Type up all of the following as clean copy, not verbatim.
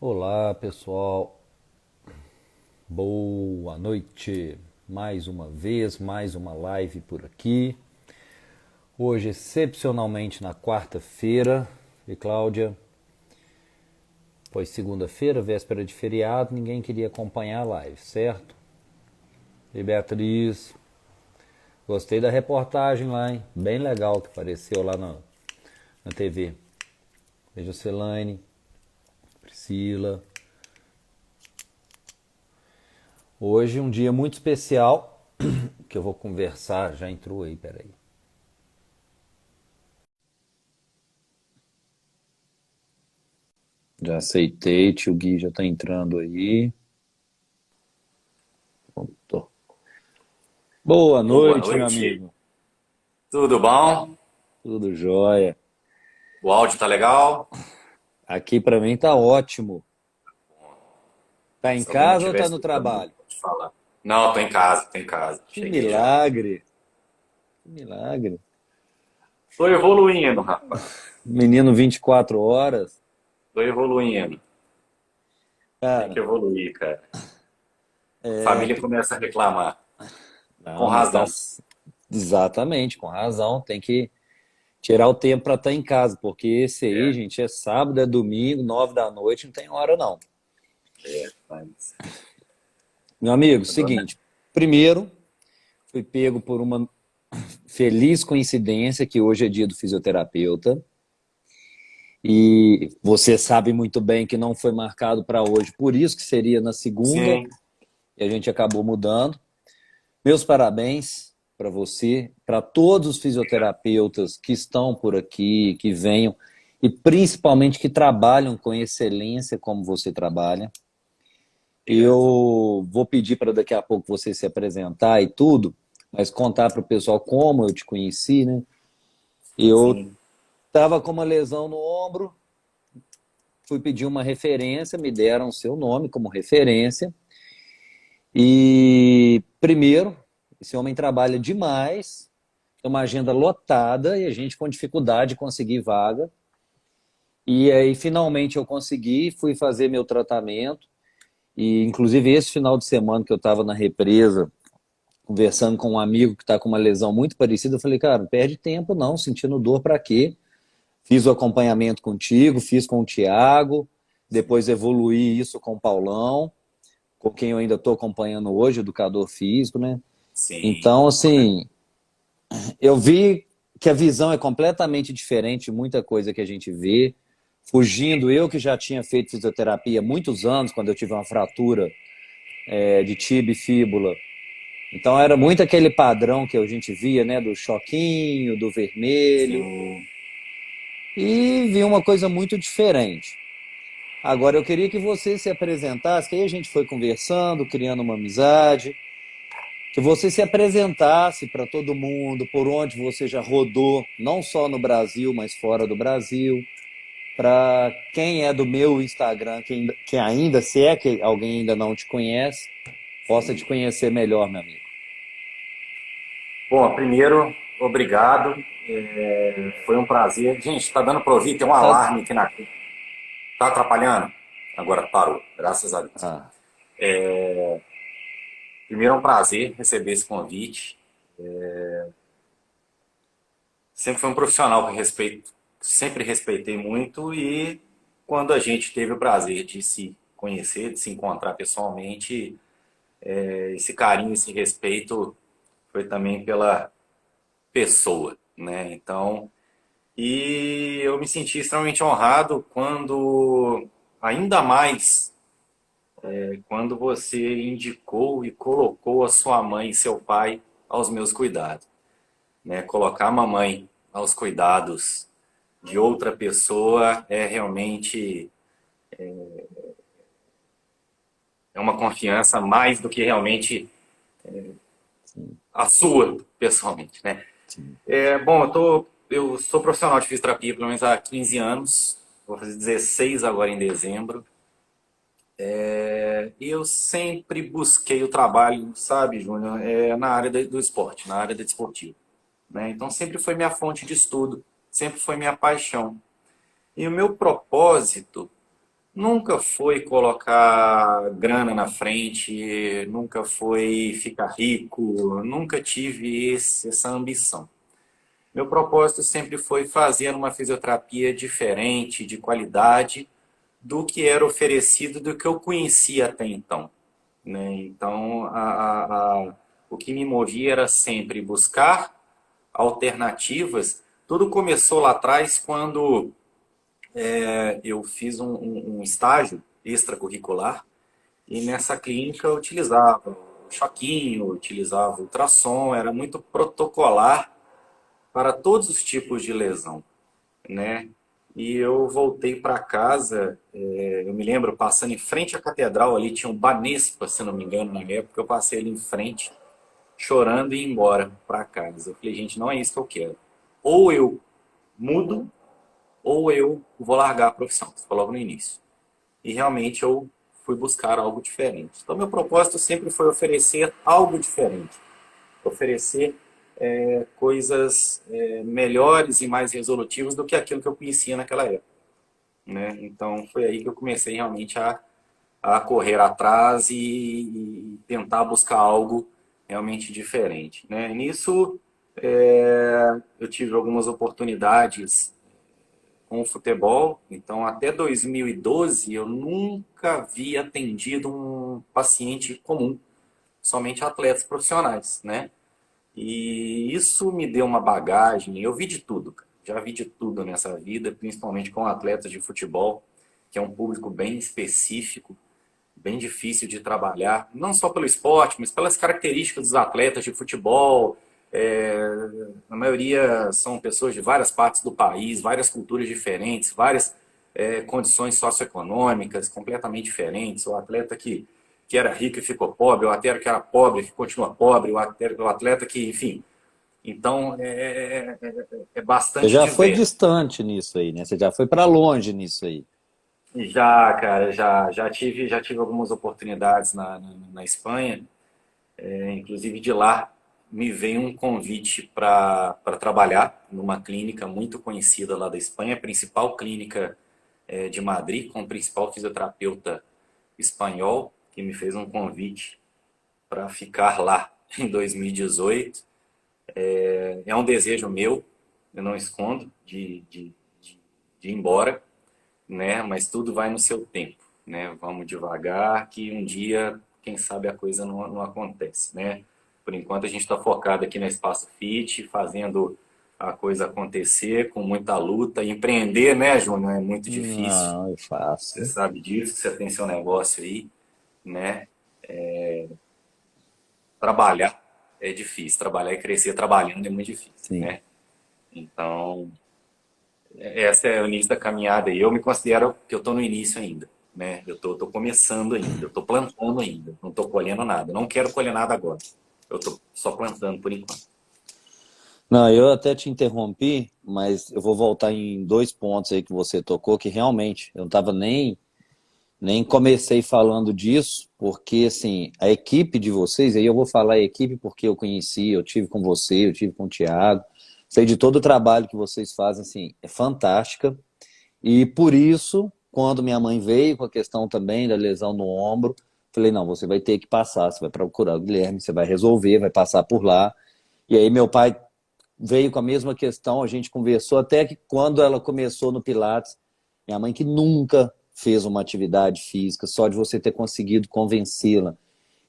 Olá, pessoal. Boa noite. Mais uma vez, mais uma live por aqui. Hoje, excepcionalmente na quarta-feira. E Cláudia, pois segunda-feira, véspera de feriado, ninguém queria acompanhar a live, certo? E Beatriz, gostei da reportagem lá, hein? Bem legal que apareceu lá na TV. Beijo, Celane, Priscila. Hoje um dia muito especial que eu vou conversar. Já entrou aí, peraí. Já aceitei, tio Gui já tá entrando aí. Pronto. Boa Boa noite, meu noite, amigo. tudo bom? Tudo jóia. O áudio tá legal? Aqui pra mim tá ótimo. Tá em Se alguém não casa ou estiver tá no escutando, trabalho? pode falar. Não, tô em casa, tô em casa. Que Cheguei já. milagre. Que milagre. Tô evoluindo, rapaz. Menino 24 horas. Tô evoluindo. Tem que Cara, evoluir, cara. A é família que. começa a reclamar. Com Não, mas tá. razão. Exatamente, com razão. Tem que tirar o tempo pra estar em casa, porque esse aí, É, gente, é sábado, é domingo, 9 da noite, não tem hora não. mas Meu amigo, agora, seguinte. Primeiro, fui pego por uma feliz coincidência que hoje é dia do fisioterapeuta e você sabe muito bem que não foi marcado para hoje, por isso que seria na segunda sim, e a gente acabou mudando. Meus parabéns para você, para todos os fisioterapeutas que estão por aqui, que venham e principalmente que trabalham com excelência como você trabalha. obrigado. Eu vou pedir para daqui a pouco você se apresentar e tudo, mas contar para o pessoal como eu te conheci, né? Eu Sim, estava com uma lesão no ombro, fui pedir uma referência, me deram o seu nome como referência. E, primeiro, esse homem trabalha demais, tem uma agenda lotada e a gente com dificuldade de conseguir vaga. E aí, finalmente, eu consegui, fui fazer meu tratamento. E, inclusive, esse final de semana que eu estava na represa, conversando com um amigo que está com uma lesão muito parecida, eu falei, cara, não perde tempo não, sentindo dor para quê? Fiz o acompanhamento contigo, fiz com o Thiago, depois sim, evoluí isso com o Paulão, com quem eu ainda estou acompanhando hoje, educador físico, né? sim. Então, assim, eu vi que a visão é completamente diferente de muita coisa que a gente vê. Fugindo, eu que já tinha feito fisioterapia há muitos anos, quando eu tive uma fratura de tibia e fíbula. Então era muito aquele padrão que a gente via, né, do choquinho, do vermelho, Sim. e vi uma coisa muito diferente. Agora eu queria que você se apresentasse, que aí a gente foi conversando, criando uma amizade, que você se apresentasse para todo mundo, por onde você já rodou, não só no Brasil, mas fora do Brasil, para quem é do meu Instagram, que ainda, se é que alguém ainda não te conhece, possa te conhecer melhor, meu amigo. Bom, primeiro, obrigado. Foi um prazer. Gente, tá dando para ouvir? Tem um Tá... alarme aqui na. Tá atrapalhando? Agora parou, graças a Deus. Ah, Primeiro é um prazer receber esse convite. Sempre foi um profissional que respeito, sempre respeitei muito e quando a gente teve o prazer de se conhecer, de se encontrar pessoalmente, esse carinho, esse respeito foi também pela pessoa, né? Então, e eu me senti extremamente honrado quando, ainda mais, quando você indicou e colocou a sua mãe e seu pai aos meus cuidados, né? Colocar a mamãe aos cuidados de outra pessoa é realmente uma confiança mais do que realmente sim, a sua, pessoalmente, né? sim. Bom, eu sou profissional de fisioterapia pelo menos há 15 anos, vou fazer 16 agora em dezembro. E eu sempre busquei o trabalho, sabe, Júnior, na área do esporte, na área da desportiva, né? Então sempre foi minha fonte de estudo, sempre foi minha paixão. E o meu propósito nunca foi colocar grana na frente, nunca foi ficar rico, nunca tive essa ambição. Meu propósito sempre foi fazer uma fisioterapia diferente, de qualidade, do que era oferecido, do que eu conhecia até então, né? Então, o que me movia era sempre buscar alternativas. Tudo começou lá atrás quando eu fiz um estágio extracurricular e nessa clínica eu utilizava o choquinho, utilizava ultrassom, era muito protocolar para todos os tipos de lesão, né? E eu voltei para casa, eu me lembro passando em frente à catedral ali, tinha um Banespa, se não me engano, na época, eu passei ali em frente, chorando e ia embora para casa. Eu falei, gente, não é isso que eu quero. Ou eu mudo, ou eu vou largar a profissão. Isso foi logo no início. E realmente eu fui buscar algo diferente. Então, meu propósito sempre foi oferecer algo diferente. Oferecer coisas melhores e mais resolutivas do que aquilo que eu conhecia naquela época, né? Então, foi aí que eu comecei realmente a correr atrás e tentar buscar algo realmente diferente, né? E nisso, eu tive algumas oportunidades com o futebol. Então, até 2012, eu nunca havia atendido um paciente comum, somente atletas profissionais, né? E isso me deu uma bagagem. Eu vi de tudo, cara. Já vi de tudo nessa vida, principalmente com atletas de futebol, que é um público bem específico, bem difícil de trabalhar, não só pelo esporte, mas pelas características dos atletas de futebol. A maioria são pessoas de várias partes do país, várias culturas diferentes, várias condições socioeconômicas completamente diferentes. O atleta que era rico e ficou pobre, o atleta que era pobre e continua pobre, o atleta que, enfim. Então, é Você bastante já foi diverso. distante nisso aí, né? Você já foi para longe nisso aí. Já, cara, já tive algumas oportunidades na Espanha. Inclusive de lá me veio um convite para trabalhar numa clínica muito conhecida lá da Espanha, a principal clínica de Madrid, com o principal fisioterapeuta espanhol, que me fez um convite para ficar lá em 2018. É um desejo meu, eu não escondo, de ir embora, né? Mas tudo vai no seu tempo, né? Vamos devagar, que um dia, quem sabe, a coisa não acontece, né? Por enquanto a gente está focado aqui na Espaço Fit, fazendo a coisa acontecer com muita luta. Empreender, né, Júnior, é muito difícil. Não, é Você fácil. sabe disso, você tem seu negócio aí, né? Trabalhar é difícil, trabalhar e crescer trabalhando é muito difícil, Sim. né? Então, essa é o início da caminhada e eu me considero que eu estou no início ainda, né? Eu tô começando ainda, eu estou plantando ainda, não estou colhendo nada, não quero colher nada agora. Eu estou só plantando por enquanto. Não, eu até te interrompi, mas eu vou voltar em dois pontos aí que você tocou, que realmente eu não estava nem comecei falando disso, porque assim, a equipe de vocês, aí eu vou falar a equipe porque eu conheci, eu tive com você, eu tive com o Thiago, sei de todo o trabalho que vocês fazem, assim, é fantástica. E por isso, quando minha mãe veio com a questão também da lesão no ombro, falei, não, você vai ter que passar, você vai procurar o Guilherme, você vai resolver, vai passar por lá. E aí meu pai veio com a mesma questão, a gente conversou até que quando ela começou no Pilates, minha mãe que nunca fez uma atividade física, só de você ter conseguido convencê-la.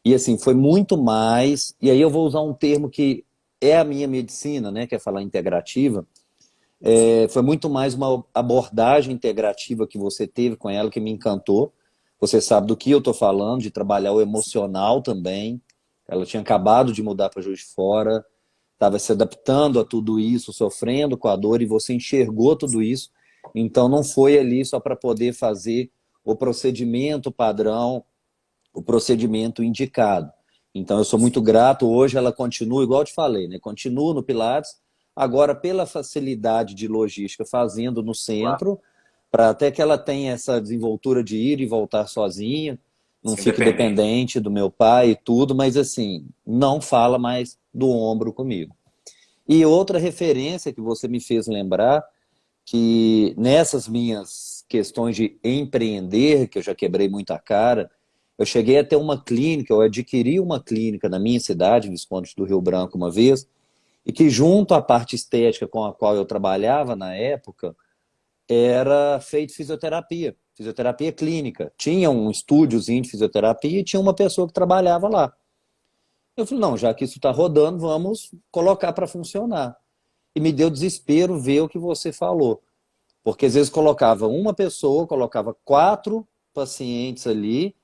E assim, foi muito mais, e aí eu vou usar um termo que é a minha medicina, né, que é falar integrativa, Sim, foi muito mais uma abordagem integrativa que você teve com ela que me encantou. Você sabe do que eu estou falando, de trabalhar o emocional também. Ela tinha acabado de mudar para Juiz de Fora, estava se adaptando a tudo isso, sofrendo com a dor, e você enxergou tudo isso. Então não foi ali só para poder fazer o procedimento padrão, o procedimento indicado. Então eu sou muito sim, grato. Hoje ela continua, igual eu te falei, né? Continua no Pilates, agora pela facilidade de logística, fazendo no claro. centro, para até que ela tenha essa desenvoltura de ir e voltar sozinha, não Sim, fique independente. dependente do meu pai e tudo, mas assim, não fala mais do ombro comigo. E outra referência que você me fez lembrar, que nessas minhas questões de empreender, que eu já quebrei muita cara. Eu cheguei a ter uma clínica, eu adquiri uma clínica na minha cidade, Visconde do Rio Branco, uma vez, e que junto à parte estética com a qual eu trabalhava na época, era feito fisioterapia, fisioterapia clínica. Tinha um estúdiozinho de fisioterapia e tinha uma pessoa que trabalhava lá. Eu falei, não, já que isso está rodando, vamos colocar para funcionar. E me deu desespero ver o que você falou. Porque às vezes colocava uma pessoa, colocava 4 pacientes ali,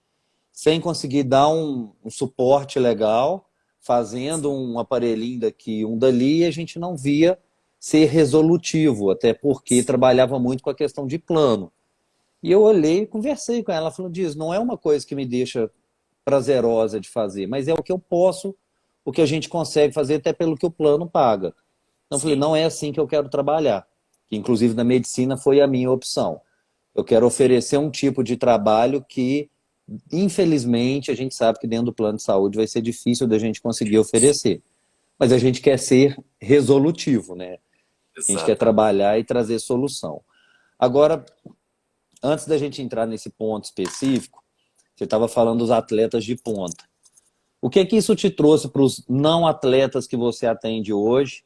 sem conseguir dar um suporte legal, fazendo um aparelhinho daqui, um dali, e a gente não via ser resolutivo, até porque trabalhava muito com a questão de plano. E eu olhei e conversei com ela, falando, diz, não é uma coisa que me deixa prazerosa de fazer, mas é o que eu posso, o que a gente consegue fazer até pelo que o plano paga. Então eu falei, Sim, não é assim que eu quero trabalhar. Que inclusive na medicina foi a minha opção. Eu quero sim, oferecer um tipo de trabalho que, infelizmente, a gente sabe que dentro do plano de saúde vai ser difícil da gente conseguir oferecer. Mas a gente quer ser resolutivo, né? A gente quer exatamente. trabalhar e trazer solução. Agora, antes da gente entrar nesse ponto específico, você estava falando dos atletas de ponta. O que é que isso te trouxe para os não atletas que você atende hoje,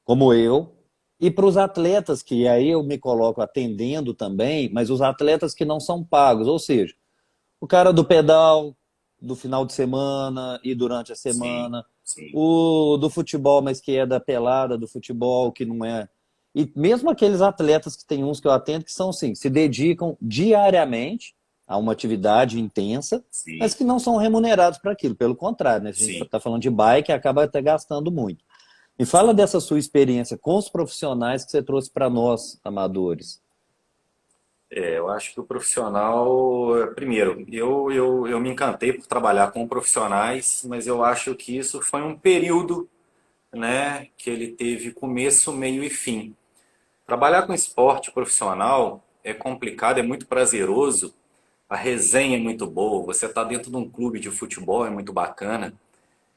como eu, e para os atletas que aí eu me coloco atendendo também, mas os atletas que não são pagos, ou seja, o cara do pedal do final de semana e durante a Sim, semana, sim, o do futebol, mas que é da pelada do futebol, que não é. E mesmo aqueles atletas que tem uns que eu atendo que são assim, se dedicam diariamente a uma atividade intensa, mas sim, que não são remunerados para aquilo. Pelo contrário, né? Se a gente sim. está falando de bike, acaba até gastando muito. Me fala dessa sua experiência com os profissionais que você trouxe para nós, amadores. Eu acho que o profissional, primeiro, eu me encantei por trabalhar com profissionais, mas eu acho que isso foi um período, né, que ele teve começo, meio e fim. Trabalhar com esporte profissional é complicado, é muito prazeroso, a resenha é muito boa, você está dentro de um clube de futebol, é muito bacana,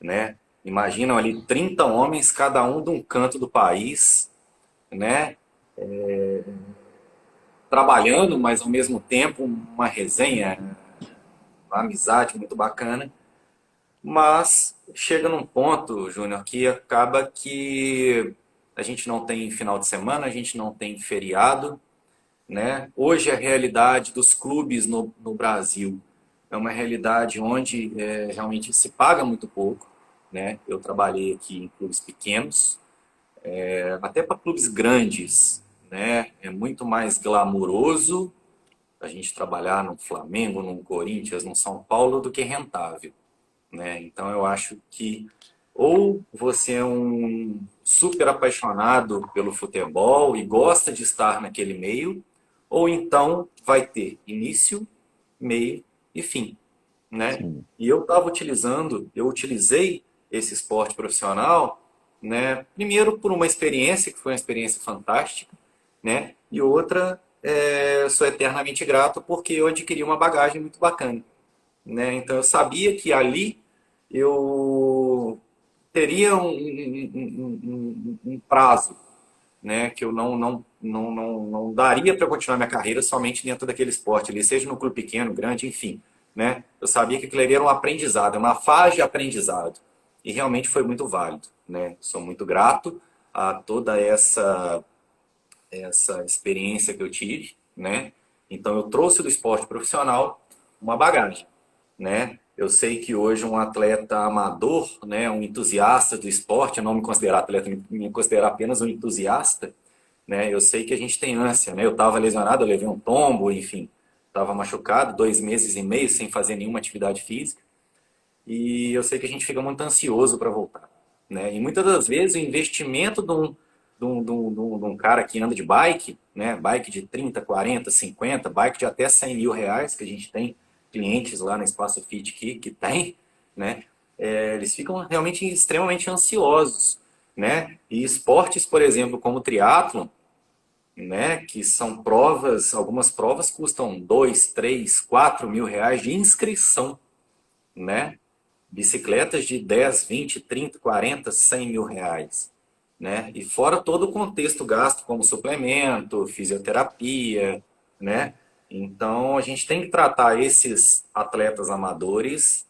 né? Imaginam ali 30 homens, cada um de um canto do país, né? Trabalhando, mas ao mesmo tempo uma resenha, uma amizade muito bacana. Mas chega num ponto, Júnior, que acaba que a gente não tem final de semana, a gente não tem feriado, né? Hoje a realidade dos clubes no Brasil é uma realidade onde realmente se paga muito pouco, né? Eu trabalhei aqui em clubes pequenos, até para clubes grandes, né? É muito mais glamuroso a gente trabalhar num Flamengo, num Corinthians, num São Paulo do que rentável, né? Então eu acho que ou você é um super apaixonado pelo futebol e gosta de estar naquele meio, ou então vai ter início, meio e fim, né? Sim. E eu utilizei esse esporte profissional, né? Primeiro por uma experiência que foi uma experiência fantástica, né? E outra, sou eternamente grato porque eu adquiri uma bagagem muito bacana, né? Então eu sabia que ali eu teria um prazo, né? Que eu não daria para continuar minha carreira somente dentro daquele esporte, ali, seja no clube pequeno, grande, enfim, né? Eu sabia que aquilo ali era um aprendizado, uma fase de aprendizado e realmente foi muito válido, né? Sou muito grato a toda essa experiência que eu tive, né? Então eu trouxe do esporte profissional uma bagagem, né? Eu sei que hoje um atleta amador, né, um entusiasta do esporte, eu não me considerar atleta, me considerar apenas um entusiasta, né? Eu sei que a gente tem ânsia, né? Eu estava lesionado, eu levei um tombo, enfim, estava machucado, 2 meses e meio sem fazer nenhuma atividade física, e eu sei que a gente fica muito ansioso para voltar, né? E muitas das vezes o investimento de um cara que anda de bike, né? Bike de 30, 40, 50, bike de até 100 mil reais, que a gente tem clientes lá na Espaço Fit que tem, né? Eles ficam realmente extremamente ansiosos, né? E esportes, por exemplo, como o triatlon, né? Que são provas, algumas provas custam 2, 3, 4 mil reais de inscrição, né? Bicicletas de 10, 20, 30, 40, 100 mil reais, né? E fora todo o contexto gasto como suplemento, fisioterapia, né? Então, a gente tem que tratar esses atletas amadores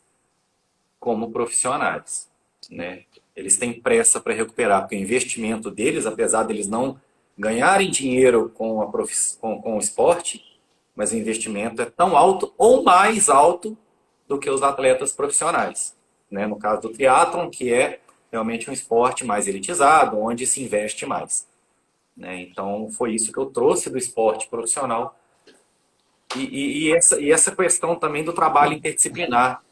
como profissionais, né? Eles têm pressa para recuperar, porque o investimento deles, apesar deles não ganharem dinheiro com o esporte, mas o investimento é tão alto ou mais alto do que os atletas profissionais, né? No caso do triatlon, que é realmente um esporte mais elitizado, onde se investe mais, né? Então, foi isso que eu trouxe do esporte profissional e essa questão também do trabalho interdisciplinar,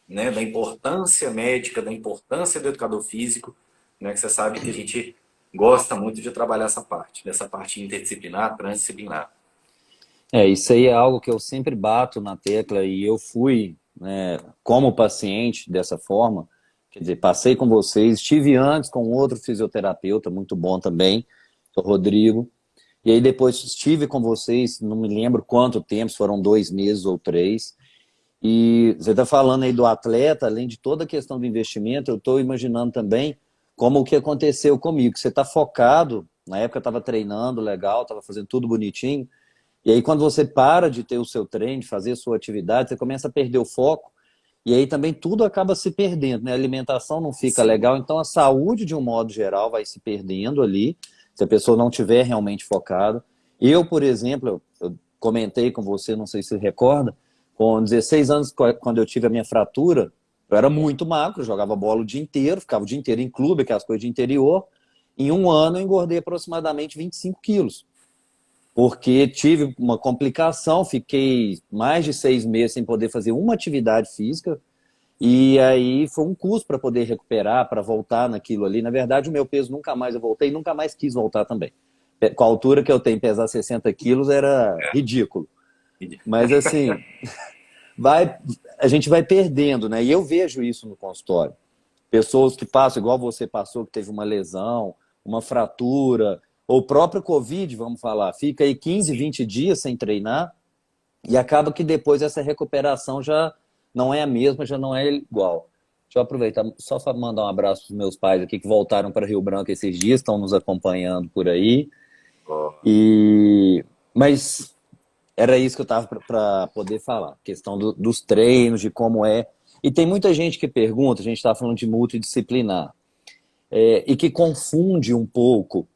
né, da importância médica, da importância do educador físico, né, que você sabe que a gente gosta muito de trabalhar essa parte, dessa parte interdisciplinar, transdisciplinar. Isso aí é algo que eu sempre bato na tecla e eu fui, né, como paciente dessa forma, quer dizer, passei com vocês, estive antes com outro fisioterapeuta, muito bom também, o Rodrigo, e aí depois estive com vocês, não me lembro quanto tempo, se foram 2 meses ou 3, e você está falando aí do atleta, além de toda a questão do investimento, eu estou imaginando também como o que aconteceu comigo, que você está focado, na época eu estava treinando legal, estava fazendo tudo bonitinho, e aí, quando você para de ter o seu treino, de fazer a sua atividade, você começa a perder o foco. E aí também tudo acaba se perdendo, né? A alimentação não fica Sim, legal, então a saúde, de um modo geral, vai se perdendo ali, se a pessoa não tiver realmente focada. Eu, por exemplo, eu comentei com você, não sei se você recorda, com 16 anos, quando eu tive a minha fratura, eu era muito magro, jogava bola o dia inteiro, ficava o dia inteiro em clube, aquelas coisas de interior. Em um ano, eu engordei aproximadamente 25 quilos porque tive uma complicação, fiquei mais de 6 meses sem poder fazer uma atividade física, e aí foi um custo para poder recuperar, para voltar naquilo ali. Na verdade, o meu peso nunca mais eu voltei, nunca mais quis voltar também. Com a altura que eu tenho, pesar 60 quilos era ridículo. Mas assim, vai, a gente vai perdendo, né? E eu vejo isso no consultório. Pessoas que passam, igual você passou, que teve uma lesão, uma fratura, ou o próprio Covid, vamos falar, fica aí 15, sim. 20 dias sem treinar e acaba que depois essa recuperação já não é a mesma, já não é igual. Deixa eu aproveitar só para mandar um abraço para os meus pais aqui que voltaram para Rio Branco esses dias, estão nos acompanhando por aí. Ó, Mas era isso que eu estava para poder falar, questão dos treinos, de como é. E tem muita gente que pergunta, a gente está falando de multidisciplinar, e que confunde um pouco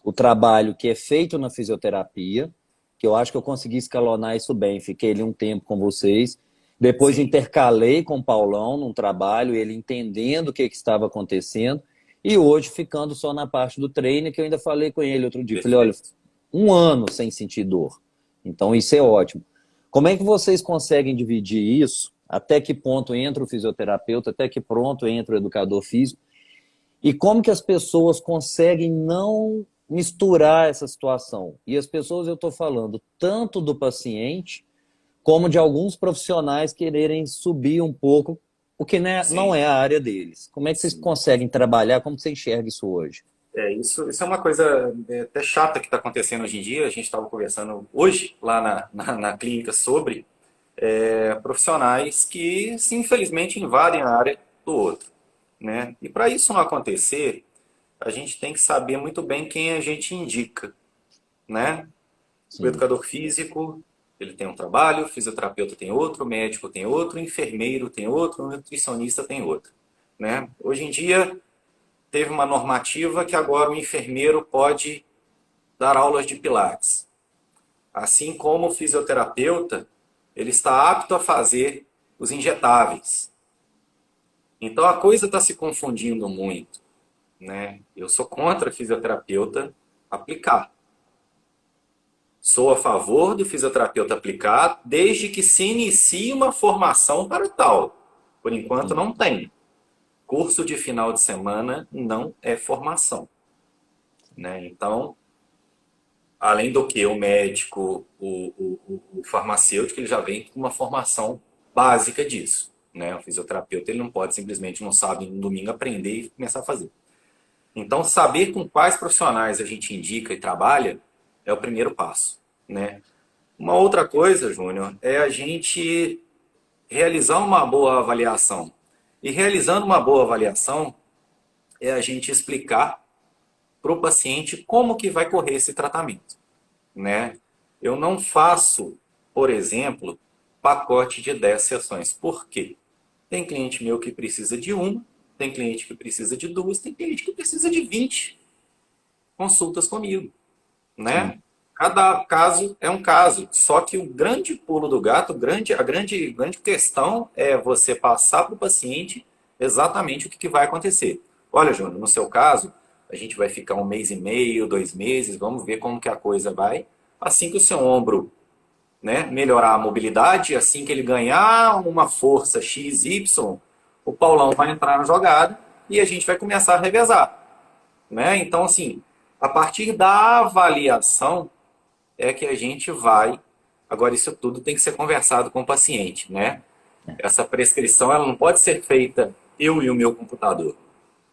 o trabalho que é feito na fisioterapia, que eu acho que eu consegui escalonar isso bem. Fiquei ali um tempo com vocês. Depois sim, intercalei com o Paulão num trabalho, ele entendendo o que estava acontecendo. E hoje ficando só na parte do treino, que eu ainda falei com ele outro dia. Falei, olha, perfeito. um ano sem sentir dor. Então isso é ótimo. Como é que vocês conseguem dividir isso? Até que ponto entra o fisioterapeuta? Até que ponto entra o educador físico? E como que as pessoas conseguem não misturar essa situação? E as pessoas, eu estou falando tanto do paciente, como de alguns profissionais quererem subir um pouco, o que não Sim, é a área deles. Como é que vocês sim. conseguem trabalhar? Como você enxerga isso hoje? Isso é uma coisa até chata que está acontecendo hoje em dia. A gente estava conversando hoje lá na clínica sobre profissionais que, sim, infelizmente, invadem a área do outro, né? E para isso não acontecer, a gente tem que saber muito bem quem a gente indica, né? O Sim, educador físico, ele tem um trabalho, o fisioterapeuta tem outro, o médico tem outro, o enfermeiro tem outro, o nutricionista tem outro, né? Hoje em dia teve uma normativa que agora o enfermeiro pode dar aulas de pilates. Assim como o fisioterapeuta, ele está apto a fazer os injetáveis. Então a coisa está se confundindo muito, né? Eu sou contra fisioterapeuta aplicar. Sou a favor do fisioterapeuta aplicar desde que se inicie uma formação para o tal. Por enquanto sim, não tem. Curso de final de semana não é formação, né? Então, além do que o médico, o farmacêutico, ele já vem com uma formação básica disso, né? O fisioterapeuta ele não pode simplesmente no sábado e no domingo aprender e começar a fazer. Então, saber com quais profissionais a gente indica e trabalha é o primeiro passo, né? Uma outra coisa, Júnior, é a gente realizar uma boa avaliação. E realizando uma boa avaliação é a gente explicar para o paciente como que vai correr esse tratamento, né? Eu não faço por exemplo, pacote de 10 sessões. Por quê? Tem cliente meu que precisa de uma, tem cliente que precisa de duas, tem cliente que precisa de 20 consultas comigo, Sim. né? Cada caso é um caso. Só que o grande pulo do gato, grande questão é você passar para o paciente exatamente o que vai acontecer. Olha, Júnior, no seu caso, a gente vai ficar 1 mês e meio, 2 meses, vamos ver como que a coisa vai. Assim que o seu ombro, né, melhorar a mobilidade, assim que ele ganhar uma força X, Y, o Paulão vai entrar na jogada e a gente vai começar a revezar, né? Então, assim, a partir da avaliação é que a gente vai. Agora, isso tudo tem que ser conversado com o paciente, né? Essa prescrição ela não pode ser feita eu e o meu computador,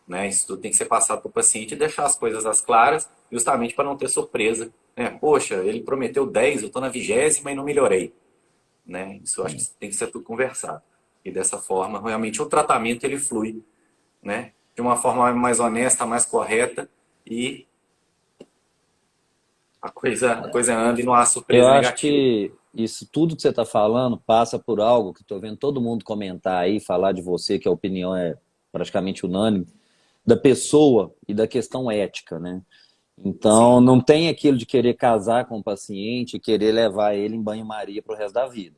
né? Isso tudo tem que ser passado para o paciente e deixar as coisas às claras, justamente para não ter surpresa, né? Poxa, ele prometeu 10, eu estou na 20ª e não melhorei, né? Isso eu acho que tem que ser tudo conversado. E dessa forma, realmente, o tratamento ele flui, né? De uma forma mais honesta, mais correta e a coisa anda e não há Eu surpresa acho negativa. que isso tudo que você está falando passa por algo que estou vendo todo mundo comentar aí, falar de você, que a opinião é praticamente unânime, da pessoa e da questão ética, né? Então, Sim, não tem aquilo de querer casar com o paciente e querer levar ele em banho-maria para o resto da vida.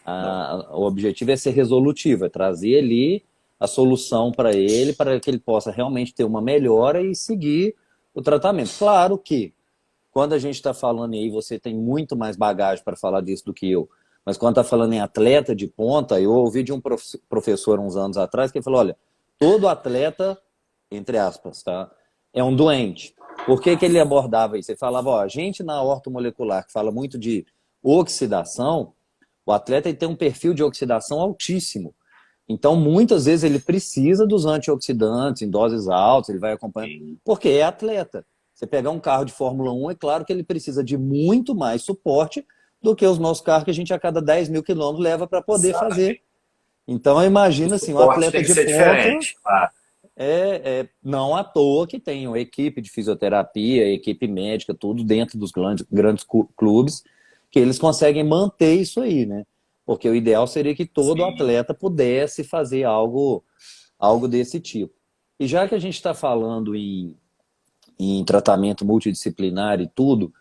não. O objetivo é ser resolutivo, é trazer ali a solução para que ele possa realmente ter uma melhora e seguir o tratamento. Claro que, quando a gente está falando aí, você tem muito mais bagagem para falar disso do que eu, mas quando está falando em atleta de ponta, eu ouvi de um professor uns anos atrás que ele falou, olha, todo atleta, entre aspas, tá, é um doente. Por que que ele abordava isso? Ele falava, ó, a gente na ortomolecular, que fala muito de oxidação, o atleta tem um perfil de oxidação altíssimo. Então, muitas vezes ele precisa dos antioxidantes em doses altas, ele vai acompanhando, Sim, porque é atleta. Você pegar um carro de Fórmula 1, é claro que ele precisa de muito mais suporte do que os nossos carros que a gente a cada 10 mil quilômetros leva para poder fazer. exatamente. Então, eu O imagino assim, um suporte atleta tem que de ser ponta diferente. Claro. não à toa que tem uma equipe de fisioterapia, equipe médica, tudo dentro dos grandes clubes, que eles conseguem manter isso aí, né? Porque o ideal seria que todo Sim, atleta pudesse fazer algo desse tipo. E já que a gente está falando em tratamento multidisciplinar e tudo,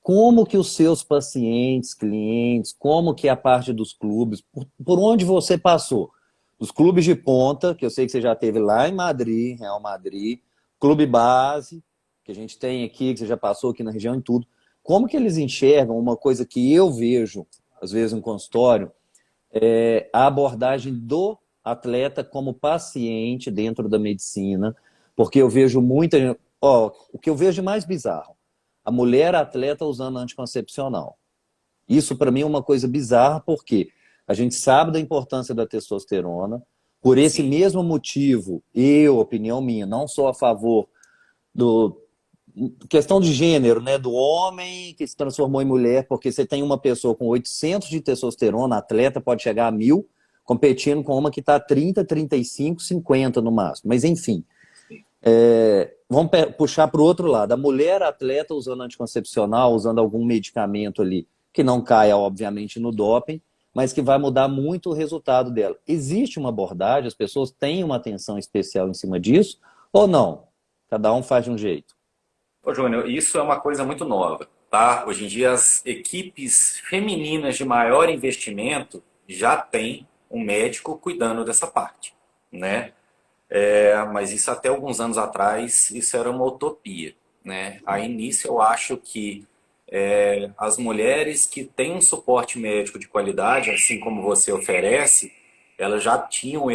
como que os seus pacientes, clientes, como que é a parte dos clubes, por onde você passou? Os clubes de ponta, que eu sei que você já teve lá em Madrid, Real Madrid, clube base, que a gente tem aqui, que você já passou aqui na região e tudo. Como que eles enxergam uma coisa que eu vejo, às vezes, no consultório, a abordagem do atleta como paciente dentro da medicina, porque eu vejo muita. Ó, o que eu vejo de mais bizarro: a mulher atleta usando anticoncepcional. Isso para mim é uma coisa bizarra, porque a gente sabe da importância da testosterona. Por esse sim, mesmo motivo, eu, opinião minha, não sou a favor do questão de gênero, né, do homem que se transformou em mulher, porque você tem uma pessoa com 800 de testosterona, atleta, pode chegar a 1.000, competindo com uma que está 30, 35, 50 no máximo. Mas enfim, sim. vamos puxar para o outro lado. A mulher atleta usando anticoncepcional, usando algum medicamento ali, que não caia, obviamente, no doping, mas que vai mudar muito o resultado dela. Existe uma abordagem, as pessoas têm uma atenção especial em cima disso, ou não? Cada um faz de um jeito. Ô, Júnior, isso é uma coisa muito nova, tá? Hoje em dia as equipes femininas de maior investimento já têm um médico cuidando dessa parte, né? Mas isso até alguns anos atrás, isso era uma utopia, né? Aí nisso eu acho que as mulheres que têm um suporte médico de qualidade, assim como você oferece, elas já tinham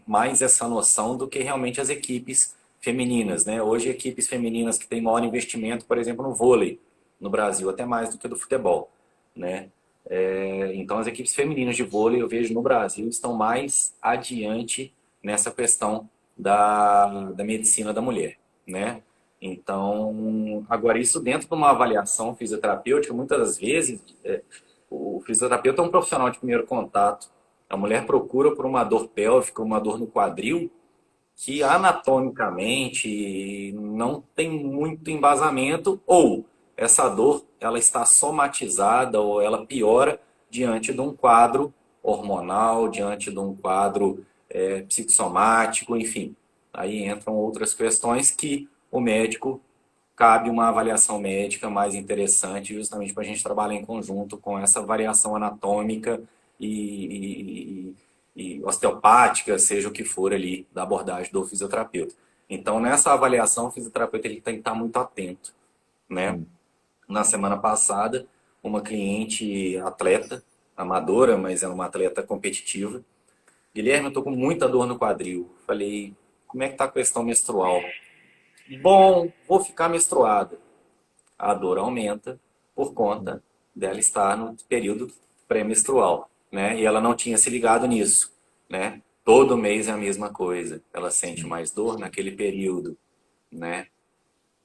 mais essa noção do que realmente as equipes femininas, né? Hoje equipes femininas que têm maior investimento, por exemplo, no vôlei no Brasil, até mais do que do futebol, né? Então as equipes femininas de vôlei eu vejo no Brasil estão mais adiante nessa questão da medicina da mulher, né? Então, agora isso dentro de uma avaliação fisioterapêutica, muitas vezes o fisioterapeuta é um profissional de primeiro contato. A mulher procura por uma dor pélvica, uma dor no quadril, que anatomicamente não tem muito embasamento, ou essa dor ela está somatizada ou ela piora diante de um quadro hormonal, diante de um quadro psicossomático, enfim. Aí entram outras questões que o médico, cabe uma avaliação médica mais interessante, justamente para a gente trabalhar em conjunto com essa variação anatômica e osteopática, seja o que for ali da abordagem do fisioterapeuta. Então, nessa avaliação, o fisioterapeuta ele tem que estar muito atento, né? Na semana passada, uma cliente atleta, amadora, mas é uma atleta competitiva. Guilherme, eu estou com muita dor no quadril. Falei, como é que está a questão menstrual? Bom, vou ficar menstruada. A dor aumenta por conta dela estar no período pré-menstrual, né? E ela não tinha se ligado nisso, né? Todo mês é a mesma coisa. Ela sente mais dor naquele período, né?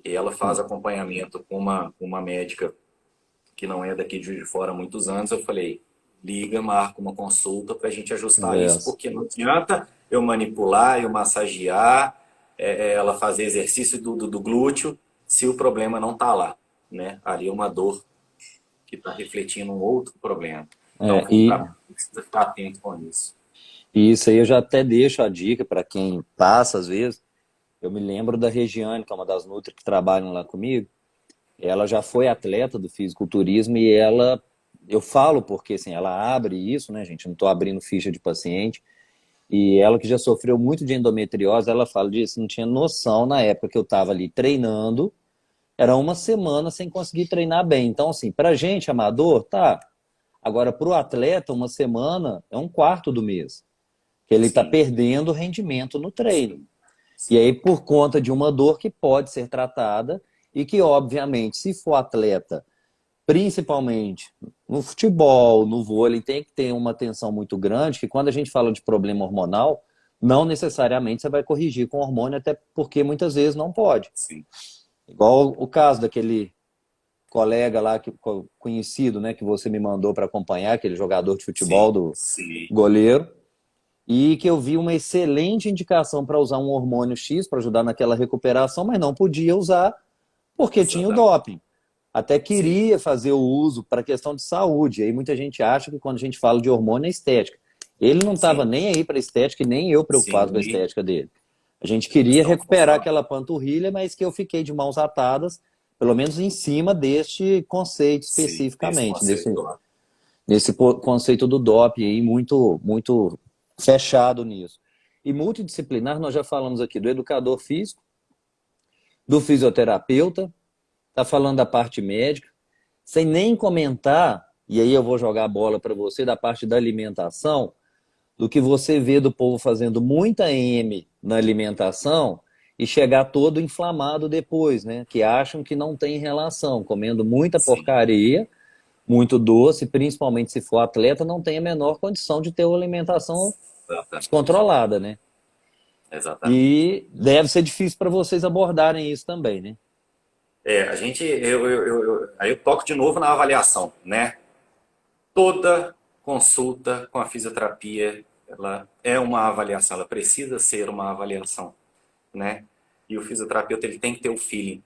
E ela faz acompanhamento com uma médica que não é daqui de Juiz de Fora há muitos anos. Eu falei, liga, marca uma consulta para a gente ajustar isso, Conversa. porque não adianta eu manipular, eu massagear, ela fazer exercício do glúteo, se o problema não está lá, né? Ali é uma dor que está refletindo um outro problema. Então, o E fisioterapeuta precisa ficar atento com isso. E isso aí eu já até deixo a dica para quem passa, às vezes. Eu me lembro da Regiane, que é uma das nutri que trabalham lá comigo. Ela já foi atleta do fisiculturismo e eu falo porque assim, ela abre isso, né, gente? Não estou abrindo ficha de paciente. E ela que já sofreu muito de endometriose, ela fala disso, não tinha noção na época que eu estava ali treinando, era uma semana sem conseguir treinar bem. Então, assim, para gente amador, tá. Agora, para o atleta, uma semana é um quarto do mês que ele está Sim, perdendo rendimento no treino. sim, E sim, aí, por conta de uma dor que pode ser tratada e que, obviamente, se for atleta, principalmente no futebol, no vôlei, tem que ter uma atenção muito grande, que quando a gente fala de problema hormonal, não necessariamente você vai corrigir com hormônio, até porque muitas vezes não pode. sim, Igual o caso daquele colega lá, conhecido, né, que você me mandou para acompanhar, aquele jogador de futebol sim, do sim, goleiro, e que eu vi uma excelente indicação para usar um hormônio X para ajudar naquela recuperação, mas não podia usar porque tinha o exatamente. doping. Até Sim, queria fazer o uso para questão de saúde. Aí muita gente acha que quando a gente fala de hormônio é estética. Ele não estava sim, nem aí para estética e nem eu preocupado com a sim, estética dele. A gente queria questão recuperar funcional. aquela panturrilha, mas que eu fiquei de mãos atadas, pelo menos em cima deste conceito Sim, desse especificamente, conceito lá. nesse conceito do DOP aí, muito, muito fechado nisso. E multidisciplinar, nós já falamos aqui do educador físico, do fisioterapeuta, tá falando da parte médica, sem nem comentar, e aí eu vou jogar a bola para você, da parte da alimentação, do que você vê do povo fazendo muita M na alimentação e chegar todo inflamado depois, né? Que acham que não tem relação, comendo muita Sim, porcaria, muito doce, principalmente se for atleta, não tem a menor condição de ter uma alimentação exatamente. descontrolada, né? Exatamente. E deve ser difícil para vocês abordarem isso também, né? A gente, aí eu toco de novo na avaliação, né? Toda consulta com a fisioterapia, ela é uma avaliação, ela precisa ser uma avaliação, né? E o fisioterapeuta ele tem que ter o feeling.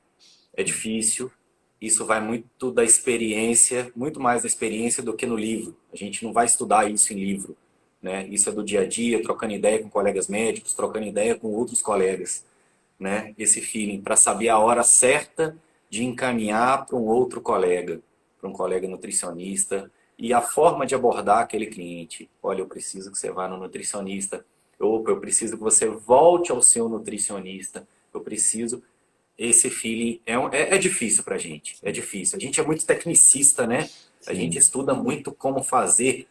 É difícil, isso vai muito da experiência, muito mais da experiência do que no livro. A gente não vai estudar isso em livro, né? Isso é do dia a dia, trocando ideia com colegas médicos, trocando ideia com outros colegas, né? Esse feeling para saber a hora certa de encaminhar para um outro colega, para um colega nutricionista e a forma de abordar aquele cliente. Olha, eu preciso que você vá no nutricionista. Opa, eu preciso que você volte ao seu nutricionista. Eu preciso. Esse feeling é difícil para a gente. É difícil. A gente é muito tecnicista, né? A gente Sim. estuda muito como fazer,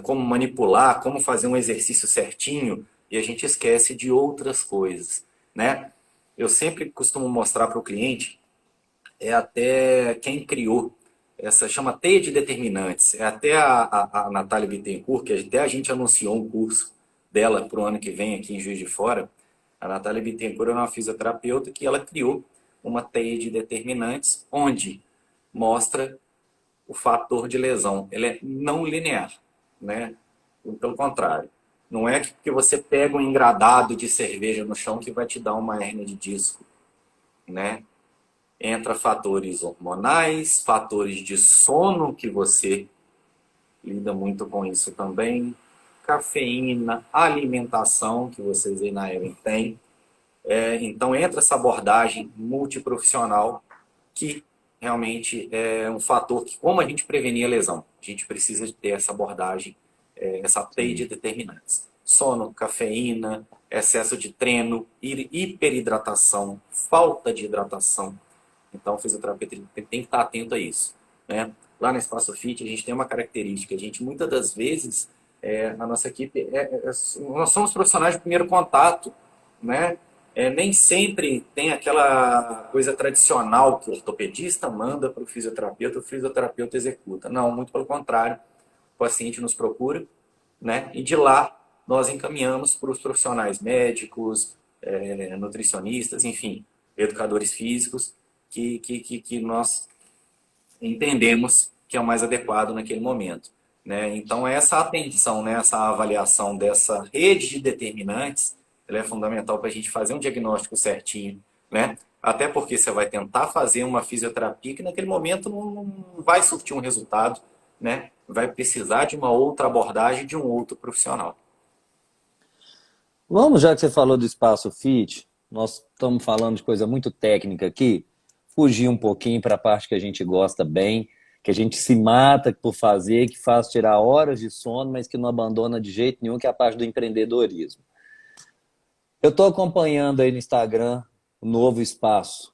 como manipular, como fazer um exercício certinho e a gente esquece de outras coisas, né? Eu sempre costumo mostrar para o cliente, é até quem criou essa, chama teia de determinantes, é até a Natália Bittencourt, que até a gente anunciou um curso dela para o ano que vem aqui em Juiz de Fora. A Natália Bittencourt é uma fisioterapeuta que ela criou uma teia de determinantes onde mostra o fator de lesão. Ele é não linear, né? Pelo contrário. Não é que você pega um engradado de cerveja no chão que vai te dar uma hérnia de disco, né? entra fatores hormonais, fatores de sono, que você lida muito com isso também, cafeína, alimentação, que vocês aí na Evan têm. Então entra essa abordagem multiprofissional que realmente é um fator que, como a gente prevenir a lesão, a gente precisa de ter essa abordagem, essa teia de determinantes. Sono, cafeína, excesso de treino, hiperidratação, falta de hidratação. Então, o fisioterapeuta tem que estar atento a isso, né? Lá no Espaço Fit, a gente tem uma característica. A gente, muitas das vezes, a nossa equipe, nós somos profissionais de primeiro contato, né? Nem sempre tem aquela coisa tradicional que o ortopedista manda para o fisioterapeuta executa. Não, muito pelo contrário. O paciente nos procura, né? E de lá nós encaminhamos para os profissionais médicos, nutricionistas, enfim, educadores físicos, que nós entendemos que é o mais adequado naquele momento, né? Então, essa atenção, né, essa avaliação dessa rede de determinantes, ela é fundamental para a gente fazer um diagnóstico certinho, né? Até porque você vai tentar fazer uma fisioterapia que naquele momento não vai surtir um resultado, né? Vai precisar de uma outra abordagem de um outro profissional. Vamos, já que você falou do Espaço Fit, nós estamos falando de coisa muito técnica aqui, fugir um pouquinho para a parte que a gente gosta bem, que a gente se mata por fazer, que faz tirar horas de sono, mas que não abandona de jeito nenhum, que é a parte do empreendedorismo. Eu estou acompanhando aí no Instagram o novo Espaço,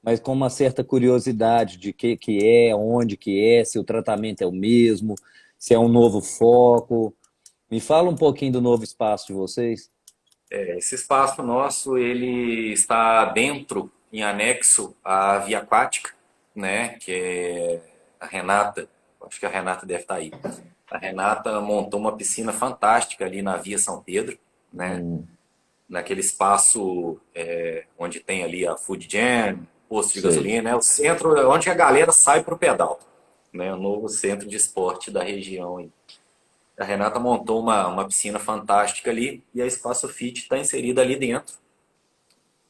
mas com uma certa curiosidade de que é, onde que é, se o tratamento é o mesmo, se é um novo foco. Me fala um pouquinho do novo Espaço de vocês. Esse espaço nosso, ele está dentro, em anexo à Via Aquática, né? Que é a Renata, acho que a Renata deve estar aí. A Renata montou uma piscina fantástica ali na Via São Pedro, né? Naquele espaço onde tem ali a Food Jam, posto de Sei. gasolina, é o centro onde a galera sai para o pedal, né? O novo centro de esporte da região aí. A Renata montou uma piscina fantástica ali e a Espaço Fit está inserida ali dentro,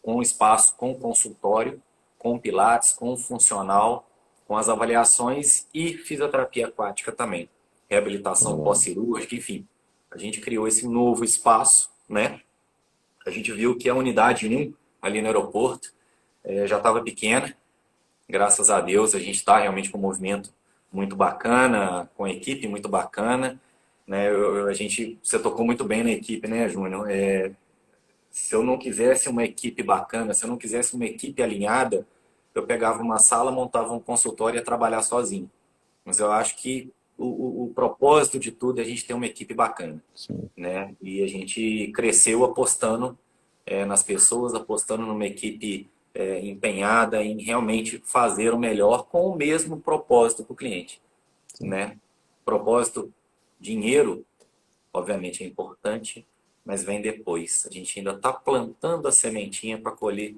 com espaço, com consultório, com pilates, com funcional, com as avaliações e fisioterapia aquática também, reabilitação pós-cirúrgica, enfim. A gente criou esse novo espaço, né? A gente viu que a unidade 1 ali no aeroporto já estava pequena. Graças a Deus, a gente está realmente com um movimento muito bacana, com a equipe muito bacana, né? Você tocou muito bem na equipe, né, Júnior? Se eu não quisesse uma equipe bacana, se eu não quisesse uma equipe alinhada, eu pegava uma sala, montava um consultório e ia trabalhar sozinho. Mas eu acho que o propósito de tudo é a gente ter uma equipe bacana, Sim. né? E a gente cresceu apostando nas pessoas, apostando numa equipe empenhada em realmente fazer o melhor com o mesmo propósito para o cliente, né? Propósito, dinheiro, obviamente é importante, mas vem depois. A gente ainda está plantando a sementinha para colher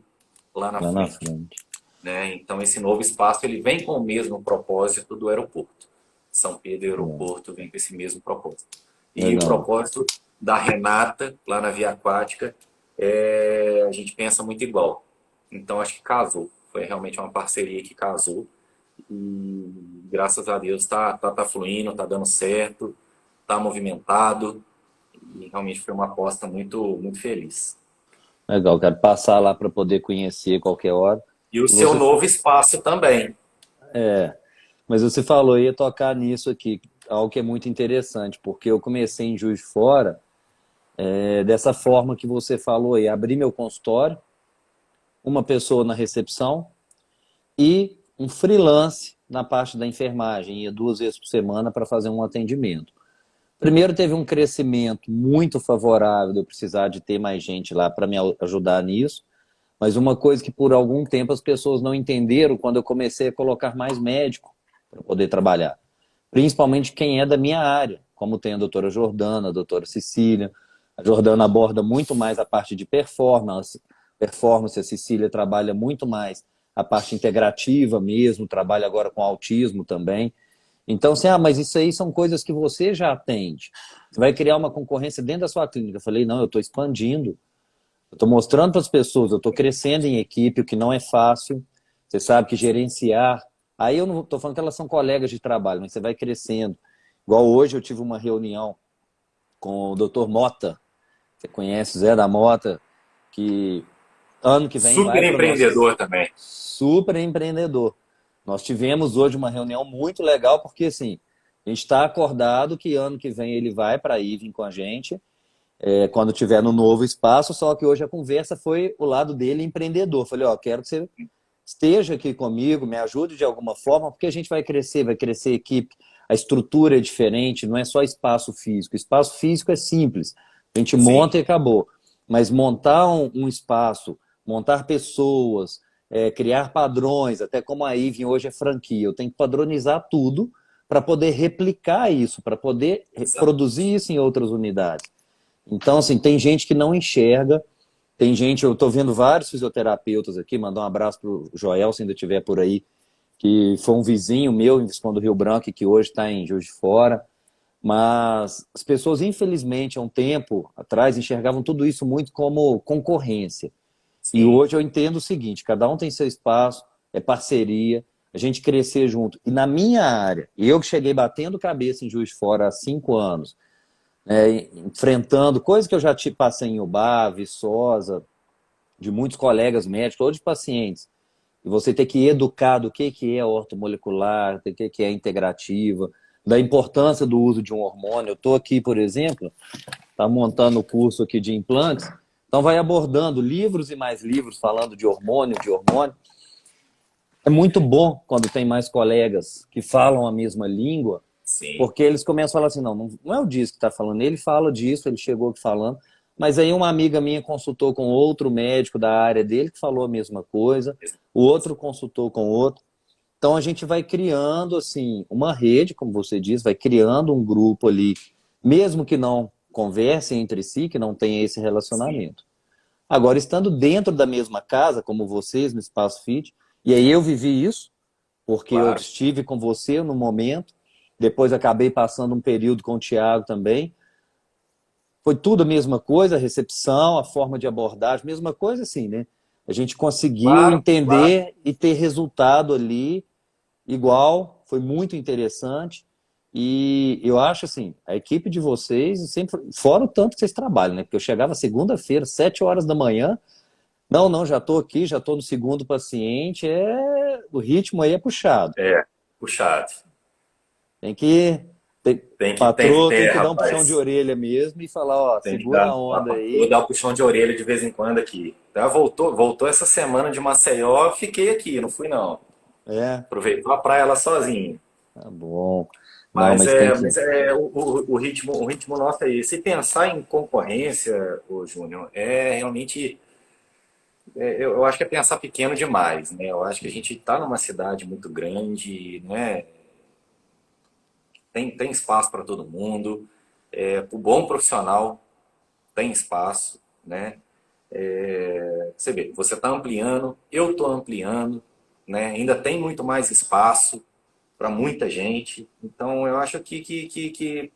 lá na Lá na frente, frente. né? Então esse novo espaço ele vem com o mesmo propósito do aeroporto. São Pedro Aeroporto vem com esse mesmo propósito. E o Legal. propósito da Renata, lá na Via Aquática, a gente pensa muito igual. Então acho que casou. Foi realmente uma parceria que casou. E graças a Deus tá fluindo, tá dando certo, tá movimentado. E realmente foi uma aposta muito, muito feliz. Legal, quero passar lá para poder conhecer qualquer hora. E o E seu você, novo espaço também. mas você falou, eu ia tocar nisso aqui, algo que é muito interessante, porque eu comecei em Juiz de Fora, dessa forma que você falou aí, abri meu consultório, uma pessoa na recepção e um freelance na parte da enfermagem, ia 2 vezes por semana para fazer um atendimento. Primeiro teve um crescimento muito favorável de eu precisar de ter mais gente lá para me ajudar nisso, mas uma coisa que por algum tempo as pessoas não entenderam quando eu comecei a colocar mais médico para poder trabalhar. Principalmente quem é da minha área, como tem a doutora Jordana, a doutora Cecília. A Jordana aborda muito mais a parte de performance, a Cecília trabalha muito mais a parte integrativa mesmo, trabalha agora com autismo também. Então, assim, mas isso aí são coisas que você já atende. Você vai criar uma concorrência dentro da sua clínica. Eu falei, não, eu estou expandindo. Eu estou mostrando para as pessoas, eu estou crescendo em equipe, o que não é fácil. Você sabe que gerenciar. Aí eu não estou falando que elas são colegas de trabalho, mas você vai crescendo. Igual hoje eu tive uma reunião com o Dr. Mota, você conhece o Zé da Mota, que ano que vem Super vai para o nosso empreendedor também. super empreendedor. Nós tivemos hoje uma reunião muito legal, porque assim, a gente está acordado que ano que vem ele vai para aí vir com a gente, quando tiver no novo espaço, só que hoje a conversa foi o lado dele empreendedor. Falei, ó, quero que você esteja aqui comigo, me ajude de alguma forma, porque a gente vai crescer equipe, a estrutura é diferente, não é só espaço físico. Espaço físico é simples, a gente Sim, monta e acabou. Mas montar um espaço, montar pessoas, criar padrões, até como a Ivy hoje é franquia, eu tenho que padronizar tudo para poder replicar isso, para poder produzir exatamente. isso em outras unidades. Então, assim, tem gente que não enxerga, tem gente, eu estou vendo vários fisioterapeutas aqui, mandar um abraço para o Joel, se ainda estiver por aí, que foi um vizinho meu em Visconde do Rio Branco e que hoje está em Juiz de Fora. Mas as pessoas, infelizmente, há um tempo atrás, enxergavam tudo isso muito como concorrência. E Sim, hoje eu entendo o seguinte: cada um tem seu espaço, é parceria, a gente crescer junto. E na minha área, eu que cheguei batendo cabeça em Juiz de Fora há 5 anos, enfrentando coisas que eu já passei em Ubá, Viçosa, de muitos colegas médicos ou de pacientes. E você ter que educar do que é ortomolecular, do que é integrativa, da importância do uso de um hormônio. Eu estou aqui, por exemplo, tá montando o curso aqui de implantes, então vai abordando livros e mais livros falando de hormônio, de hormônio. É muito bom quando tem mais colegas que falam a mesma língua, sim. porque eles começam a falar assim, não é o Dias que está falando, ele fala disso, ele chegou aqui falando, mas aí uma amiga minha consultou com outro médico da área dele que falou a mesma coisa, o outro consultou com outro. Então a gente vai criando assim uma rede, como você diz, vai criando um grupo ali, mesmo que não conversem entre si, que não tenha esse Sim, relacionamento. Agora, estando dentro da mesma casa, como vocês, no Espaço Fit, e aí eu vivi isso, porque eu claro. estive com você no momento, depois acabei passando um período com o Thiago também. Foi tudo a mesma coisa, a recepção, a forma de abordagem, mesma coisa assim, né? A gente conseguiu Claro, claro. entender e ter resultado ali igual, foi muito interessante. E eu acho assim, a equipe de vocês, sempre, fora o tanto que vocês trabalham, né? Porque eu chegava segunda-feira, 7 horas da manhã, não, já estou aqui, já estou no segundo paciente, o ritmo aí é puxado. É, puxado. Tem que. Tem que, Patroa tem que dar um puxão de rapaz. orelha mesmo e falar, ó, Tem que segura dar, a onda vou aí. dar o puxão de orelha de vez em quando aqui. Tá, voltou essa semana de Maceió, eu fiquei aqui, não fui não. É, Aproveitou a praia lá sozinho. tá bom. Não, Mas mas tem é, que. mas é o ritmo nosso é esse. E pensar em concorrência, ô Júnior, é realmente, eu acho que é pensar pequeno demais, né? Eu acho que a gente está numa cidade muito grande, né? Tem espaço para todo mundo. O bom profissional tem espaço, né? Você vê, você está ampliando, eu estou ampliando, né? Ainda tem muito mais espaço para muita gente. Então, eu acho que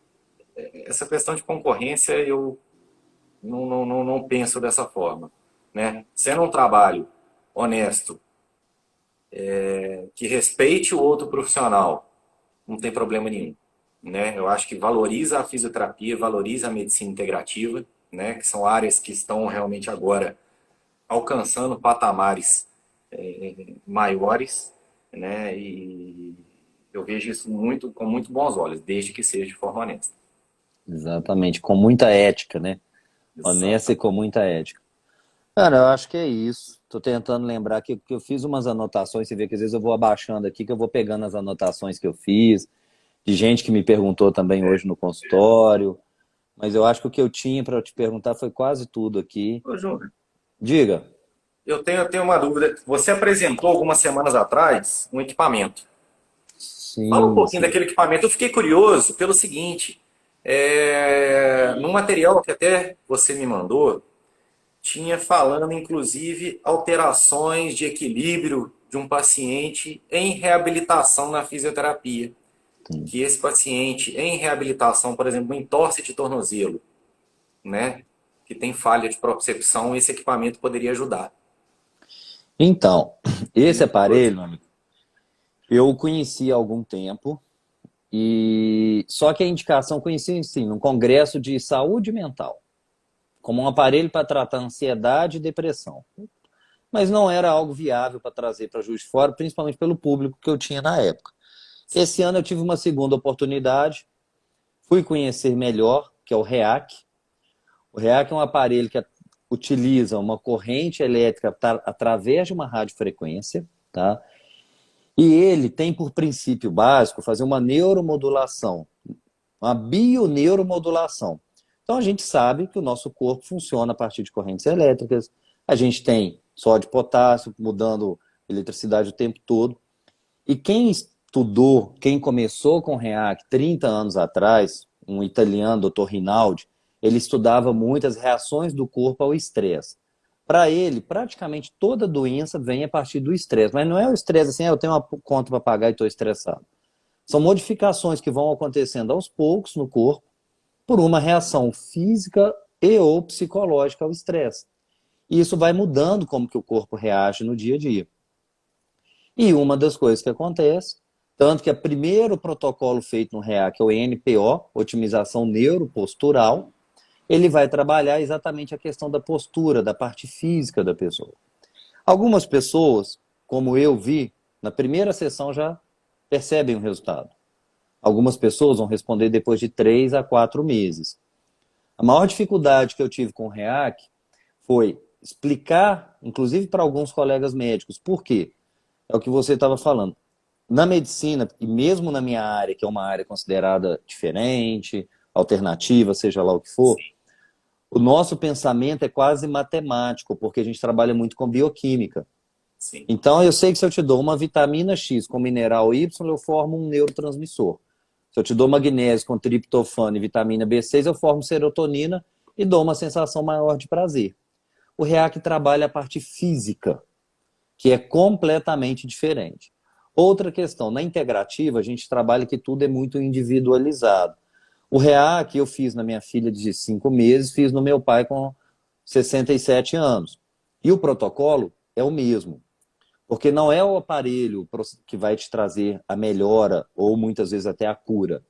essa questão de concorrência eu não penso dessa forma, né? Sendo um trabalho honesto, que respeite o outro profissional, não tem problema nenhum, né? Eu acho que valoriza a fisioterapia, valoriza a medicina integrativa, né? Que são áreas que estão realmente agora alcançando patamares maiores, né? E eu vejo isso com muito bons olhos, desde que seja de forma honesta. Exatamente, com muita ética, né? Honesta e com Exatamente. muita ética. Cara, eu acho que é isso. Tô tentando lembrar aqui, porque eu fiz umas anotações, você vê que às vezes eu vou abaixando aqui, que eu vou pegando as anotações que eu fiz, de gente que me perguntou também hoje no consultório. Mas eu acho que o que eu tinha para te perguntar foi quase tudo aqui. Ô, Júnior, Diga. eu tenho uma dúvida. Você apresentou algumas semanas atrás um equipamento. Fala um Sim, pouquinho sim. daquele equipamento. Eu fiquei curioso pelo seguinte: no material que até você me mandou, tinha falando inclusive alterações de equilíbrio de um paciente em reabilitação na fisioterapia. Sim. Que esse paciente em reabilitação, por exemplo, em entorse de tornozelo, né, que tem falha de propriocepção, esse equipamento poderia ajudar. Então, esse Muita coisa. aparelho, meu amigo, eu conheci há algum tempo e só que a indicação conheci sim, num congresso de saúde mental, como um aparelho para tratar ansiedade e depressão. Mas não era algo viável para trazer para Juiz de Fora, principalmente pelo público que eu tinha na época. Sim, Esse ano eu tive uma segunda oportunidade, fui conhecer melhor, que é o REAC. O REAC é um aparelho que utiliza uma corrente elétrica através de uma radiofrequência, tá? E ele tem por princípio básico fazer uma neuromodulação, uma bioneuromodulação. Então a gente sabe que o nosso corpo funciona a partir de correntes elétricas, a gente tem sódio e potássio mudando eletricidade o tempo todo. E quem estudou, quem começou com REAC 30 anos atrás, um italiano, Dr. Rinaldi, ele estudava muitas reações do corpo ao estresse. Para ele, praticamente toda doença vem a partir do estresse. Mas não é o estresse assim, eu tenho uma conta para pagar e estou estressado. São modificações que vão acontecendo aos poucos no corpo por uma reação física e ou psicológica ao estresse. E isso vai mudando como que o corpo reage no dia a dia. E uma das coisas que acontece, tanto que o primeiro protocolo feito no REAC é o NPO, Otimização Neuropostural, ele vai trabalhar exatamente a questão da postura, da parte física da pessoa. Algumas pessoas, como eu vi, na primeira sessão já percebem o resultado. Algumas pessoas vão responder depois de 3 a 4 meses. A maior dificuldade que eu tive com o REAC foi explicar, inclusive para alguns colegas médicos, por quê? É o que você estava falando. Na medicina, e mesmo na minha área, que é uma área considerada diferente, alternativa, seja lá o que for, sim, o nosso pensamento é quase matemático, porque a gente trabalha muito com bioquímica. sim. Então, eu sei que se eu te dou uma vitamina X com mineral Y, eu formo um neurotransmissor. Se eu te dou magnésio com triptofano e vitamina B6, eu formo serotonina e dou uma sensação maior de prazer. O REAC trabalha a parte física, que é completamente diferente. Outra questão, na integrativa, a gente trabalha que tudo é muito individualizado. O REAC eu fiz na minha filha de 5 meses, fiz no meu pai com 67 anos. E o protocolo é o mesmo. Porque não é o aparelho que vai te trazer a melhora ou muitas vezes até a cura.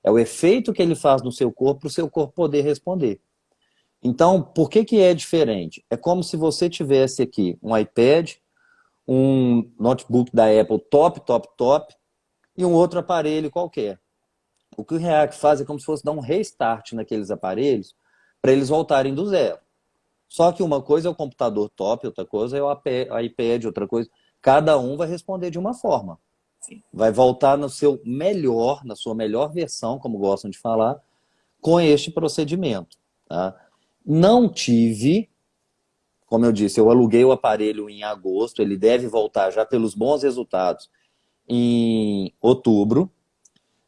É o efeito que ele faz no seu corpo para o seu corpo poder responder. Então, por que, que é diferente? É como se você tivesse aqui um iPad, um notebook da Apple top, top, top, e um outro aparelho qualquer. O que o React faz é como se fosse dar um restart naqueles aparelhos para eles voltarem do zero. Só que uma coisa é o computador top, outra coisa é o iPad, outra coisa. Cada um vai responder de uma forma. Sim. Vai voltar no seu melhor, na sua melhor versão, como gostam de falar, com este procedimento. Tá? Não tive, como eu disse, eu aluguei o aparelho em agosto, ele deve voltar já pelos bons resultados em outubro.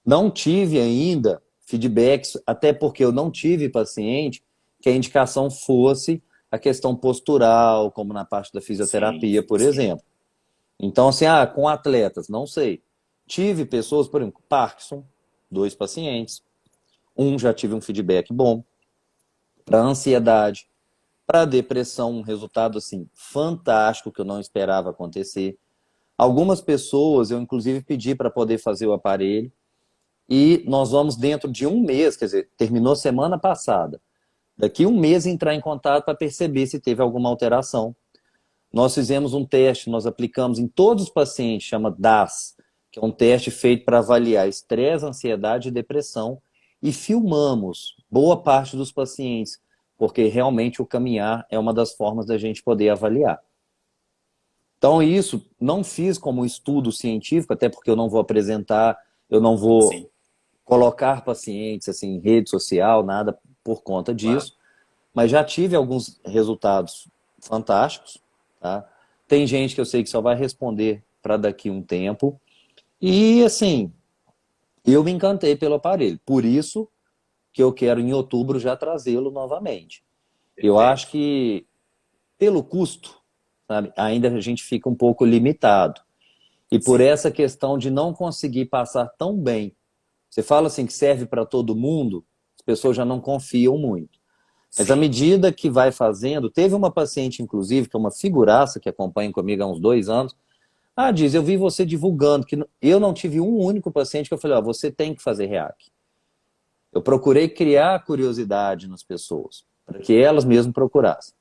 Não tive ainda feedbacks, até porque eu não tive paciente que a indicação fosse a questão postural, como na parte da Sim, fisioterapia, por sim, exemplo. Então, assim, com atletas, não sei. Tive pessoas, por exemplo, Parkinson, 2 pacientes. Um já tive um feedback bom. Para ansiedade, para depressão, um resultado assim fantástico que eu não esperava acontecer. Algumas pessoas eu inclusive pedi para poder fazer o aparelho e nós vamos dentro de um mês, quer dizer, terminou semana passada. Daqui um mês entrar em contato para perceber se teve alguma alteração. Nós fizemos um teste, nós aplicamos em todos os pacientes, chama DAS, que é um teste feito para avaliar estresse, ansiedade e depressão, e filmamos boa parte dos pacientes, porque realmente o caminhar é uma das formas da gente poder avaliar. Então, isso não fiz como estudo científico, até porque eu não vou apresentar, eu não vou sim, colocar pacientes assim, em rede social, nada por conta claro. disso, mas já tive alguns resultados fantásticos, tá? Tem gente que eu sei que só vai responder para daqui um tempo. E assim, eu me encantei pelo aparelho. Por isso que eu quero em outubro já trazê-lo novamente. Eu acho Perfeito. que pelo custo, sabe, ainda a gente fica um pouco limitado. E por Sim, essa questão de não conseguir passar tão bem. Você fala assim que serve para todo mundo, as pessoas já não confiam muito. Mas à sim, medida que vai fazendo, teve uma paciente, inclusive, que é uma figuraça que acompanha comigo há uns 2 anos. Ah, diz, eu vi você divulgando, que eu não tive um único paciente que eu falei, ó, você tem que fazer REAC. Eu procurei criar curiosidade nas pessoas, para que elas mesmas procurassem.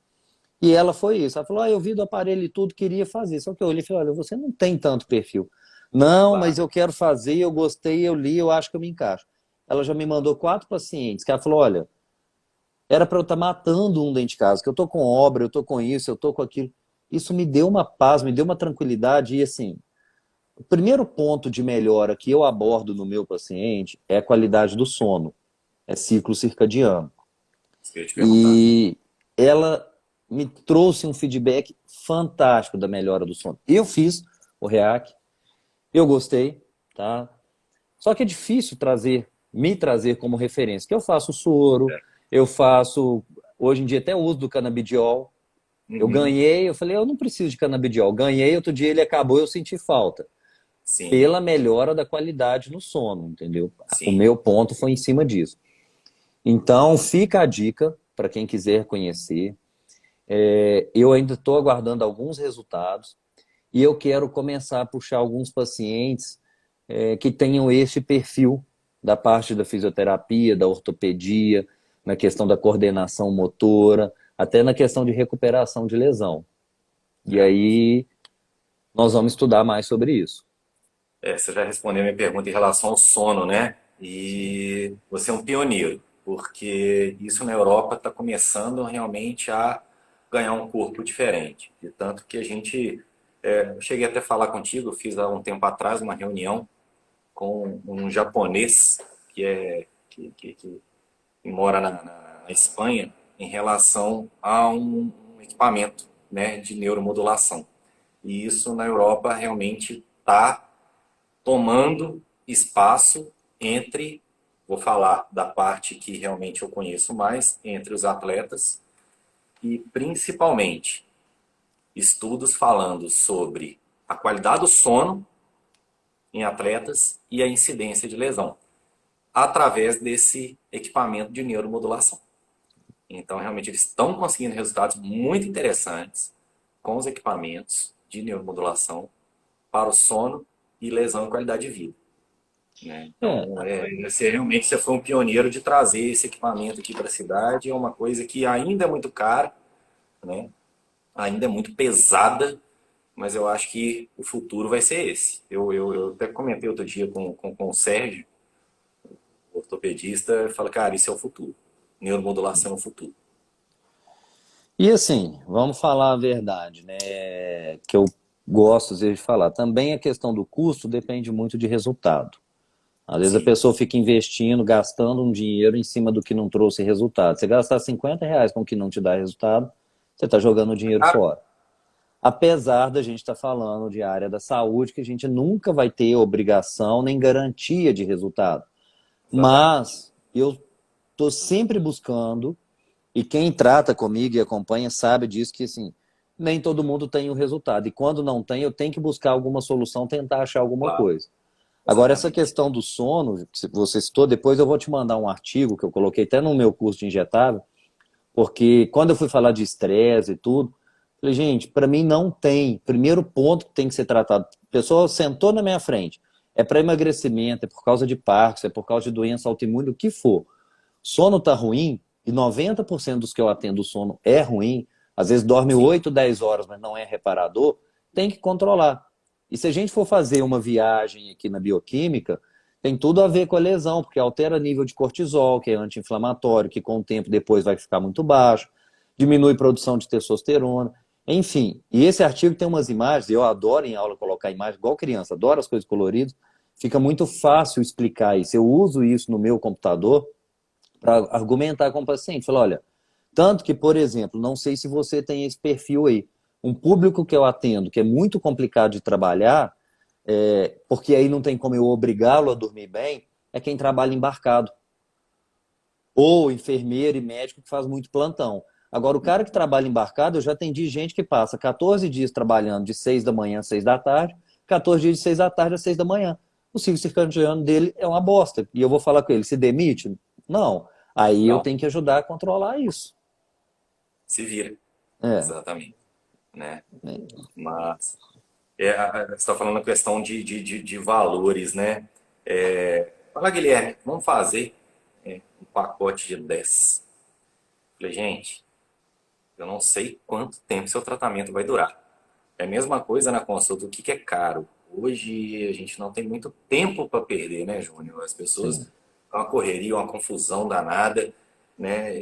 E ela foi isso. Ela falou, eu vi do aparelho e tudo, queria fazer. Só que eu olhei e falei, olha, você não tem tanto perfil. Não, mas claro. eu quero fazer, eu gostei, eu li, eu acho que eu me encaixo. Ela já me mandou 4 pacientes, que ela falou, olha, era para eu estar matando um dentro de casa, que eu tô com obra, eu tô com isso, eu tô com aquilo. Isso me deu uma paz, me deu uma tranquilidade e assim, o primeiro ponto de melhora que eu abordo no meu paciente é a qualidade do sono, é ciclo circadiano. Isso que eu ia te perguntar. E ela me trouxe um feedback fantástico da melhora do sono. Eu fiz o REAC, eu gostei, tá? Só que é difícil me trazer como referência, que eu faço soro, É. eu faço, hoje em dia até uso do canabidiol. Eu Uhum. ganhei, eu falei, eu não preciso de canabidiol. Ganhei, outro dia ele acabou, eu senti falta. Sim, Pela melhora da qualidade no sono, entendeu? O sim. meu ponto foi em cima disso. Então, fica a dica para quem quiser conhecer. Eu ainda estou aguardando alguns resultados e eu quero começar a puxar alguns pacientes que tenham este perfil da parte da fisioterapia, da ortopedia, na questão da coordenação motora, até na questão de recuperação de lesão. E É. aí nós vamos estudar mais sobre isso. Você já respondeu a minha pergunta em relação ao sono, né? E você é um pioneiro, porque isso na Europa está começando realmente a ganhar um corpo diferente. De tanto que a gente. Eu cheguei até a falar contigo, eu fiz há um tempo atrás uma reunião com um japonês que mora na Espanha em relação a um equipamento, né, de neuromodulação. E isso na Europa realmente está tomando espaço entre, vou falar da parte que realmente eu conheço mais, entre os atletas e principalmente estudos falando sobre a qualidade do sono em atletas e a incidência de lesão através desse equipamento de neuromodulação. Então, realmente, eles estão conseguindo resultados muito interessantes com os equipamentos de neuromodulação para o sono e lesão e qualidade de vida. Né? É, Então, realmente você foi um pioneiro de trazer esse equipamento aqui para a cidade. É uma coisa que ainda é muito cara, né? Ainda é muito pesada, mas eu acho que o futuro vai ser esse. Eu até comentei outro dia com o Sérgio, o ortopedista, fala, cara, isso é o futuro. Neuromodulação é o futuro. e assim, vamos falar a verdade, né? Que eu gosto às vezes de falar. Também a questão do custo depende muito de resultado. Às vezes a Sim. pessoa fica investindo, gastando um dinheiro em cima do que não trouxe resultado. Você gastar R$ 50 com o que não te dá resultado, você está jogando o dinheiro Cara, fora. Apesar da gente estar falando de área da saúde, que a gente nunca vai ter obrigação nem garantia de resultado. exatamente. Mas eu estou sempre buscando, e quem trata comigo e acompanha sabe disso, que assim, nem todo mundo tem o resultado. E quando não tem, eu tenho que buscar alguma solução, tentar achar alguma Claro, coisa. Agora, essa exatamente. questão do sono, que você citou, depois eu vou te mandar um artigo que eu coloquei até no meu curso de injetável, porque quando eu fui falar de estresse e tudo, falei, gente, para mim não tem. Primeiro ponto que tem que ser tratado. A pessoa sentou na minha frente. É para emagrecimento, é por causa de Parkinson, é por causa de doença autoimune, o que for. Sono está ruim, e 90% dos que eu atendo o sono é ruim, às vezes dorme Sim, 8, 10 horas, mas não é reparador, tem que controlar. E se a gente for fazer uma viagem aqui na bioquímica, tem tudo a ver com a lesão, porque altera nível de cortisol, que é anti-inflamatório, que com o tempo depois vai ficar muito baixo, diminui produção de testosterona, enfim. E esse artigo tem umas imagens, eu adoro em aula colocar imagem, igual criança, adoro as coisas coloridas, fica muito fácil explicar isso. Eu uso isso no meu computador para argumentar com o paciente. Falar, olha, tanto que, por exemplo, não sei se você tem esse perfil aí, um público que eu atendo, que é muito complicado de trabalhar, porque aí não tem como eu obrigá-lo a dormir bem, é quem trabalha embarcado. Ou enfermeiro e médico que faz muito plantão. Agora, o cara que trabalha embarcado, eu já atendi gente que passa 14 dias trabalhando de 6 da manhã às 6 da tarde, 14 dias de 6 da tarde às 6 da manhã. O ciclo circadiano dele é uma bosta. E eu vou falar com ele, se demite? Não. Aí eu não. tenho que ajudar a controlar isso. se vira. É, Exatamente, né? é, Mas você está falando a questão de valores, né? Fala, Guilherme, vamos fazer um pacote de 10. Falei, gente, eu não sei quanto tempo seu tratamento vai durar. É a mesma coisa na consulta, o que que é caro? Hoje a gente não tem muito tempo para perder, né, Júnior? As pessoas sim, uma correria, uma confusão danada, né?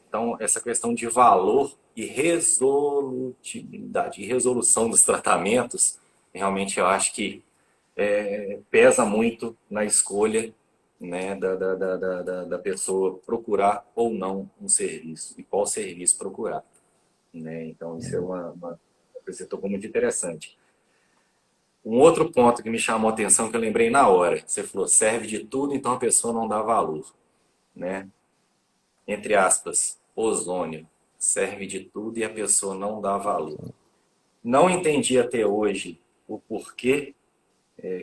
Então, essa questão de valor e resolutividade e resolução dos tratamentos, realmente eu acho que pesa muito na escolha, né, da pessoa procurar ou não um serviço e qual serviço procurar, né? Então, isso é uma coisa que você tocou muito interessante. Um outro ponto que me chamou a atenção, que eu lembrei na hora, você falou, serve de tudo, então a pessoa não dá valor, né? Entre aspas, ozônio, serve de tudo e a pessoa não dá valor. Não entendi até hoje o porquê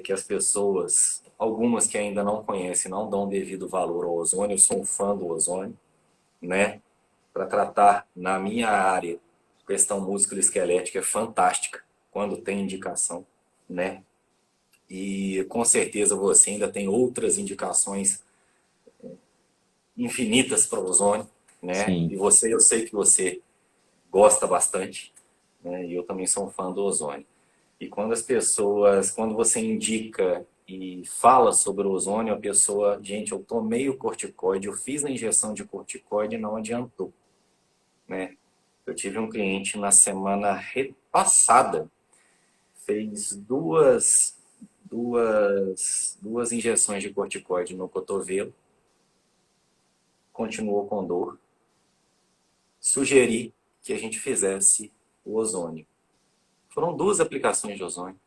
que as pessoas, algumas que ainda não conhecem, não dão devido valor ao ozônio. Eu sou um fã do ozônio, né? Para tratar na minha área, questão músculo-esquelética é fantástica quando tem indicação, né? E com certeza você ainda tem outras indicações infinitas para o ozônio, né? sim. E você, eu sei que você gosta bastante, né? E eu também sou um fã do ozônio. E quando as pessoas, quando você indica e fala sobre o ozônio, a pessoa, gente, eu tomei o corticoide, eu fiz a injeção de corticoide e não adiantou, né? Eu tive um cliente na semana passada, fez duas injeções de corticoide no cotovelo, continuou com dor, sugeri que a gente fizesse o ozônio. Foram duas aplicações de ozônio,